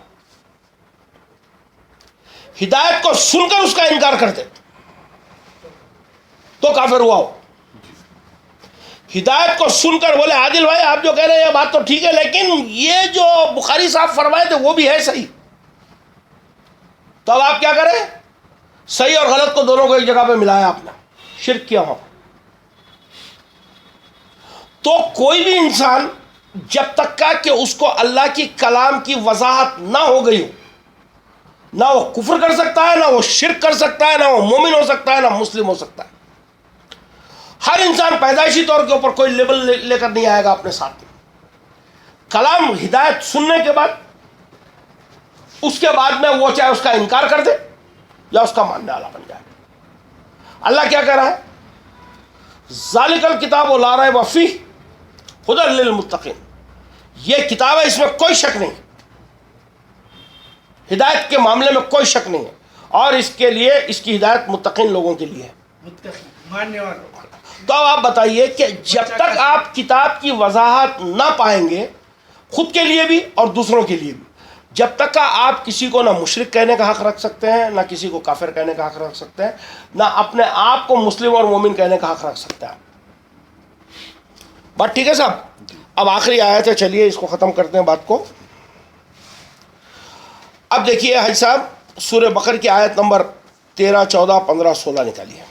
ہدایت کو سن کر اس کا انکار کر دے تو کافر ہوا ہو۔ ہدایت کو سن کر بولے عادل بھائی آپ جو کہہ رہے ہیں یہ بات تو ٹھیک ہے، لیکن یہ جو بخاری صاحب فرمائے تھے وہ بھی ہے صحیح، تو اب آپ کیا کریں؟ صحیح اور غلط کو دونوں کو ایک جگہ پہ ملایا آپ نے، شرک کیا ہو۔ تو کوئی بھی انسان جب تک کا کہ اس کو اللہ کی کلام کی وضاحت نہ ہو گئی ہو، نہ وہ کفر کر سکتا ہے، نہ وہ شرک کر سکتا ہے، نہ وہ مومن ہو سکتا ہے، نہ مسلم ہو سکتا ہے۔ ہر انسان پیدائشی طور کے اوپر کوئی لیبل لے کر نہیں آئے گا اپنے ساتھ میں۔ کلام ہدایت سننے کے بعد اس کے بعد میں وہ چاہے اس کا انکار کر دے یا اس کا ماننے والا بن جائے۔ اللہ کیا کہہ رہا ہے؟ ذالک الکتاب لا ریب فیہ ھدی للمتقین، یہ کتاب ہے اس میں کوئی شک نہیں، ہدایت کے معاملے میں کوئی شک نہیں ہے، اور اس کے لیے اس کی ہدایت متقین لوگوں کے لیے ہے۔ متقی ماننے والوں۔ تو اب آپ بتائیے کہ جب تک آپ کتاب کی وضاحت نہ پائیں گے، خود کے لیے بھی اور دوسروں کے لیے بھی، جب تک کہ آپ کسی کو نہ مشرک کہنے کا حق رکھ سکتے ہیں، نہ کسی کو کافر کہنے کا حق رکھ سکتے ہیں، نہ اپنے آپ کو مسلم اور مومن کہنے کا حق رکھ سکتے ہیں۔ بات ٹھیک ہے صاحب؟ اب آخری آیت ہے، چلیے اس کو ختم کرتے ہیں بات کو۔ اب دیکھیے حاج صاحب سورہ بقرہ کی آیت نمبر 13، 14، 15، 16 نکالیے۔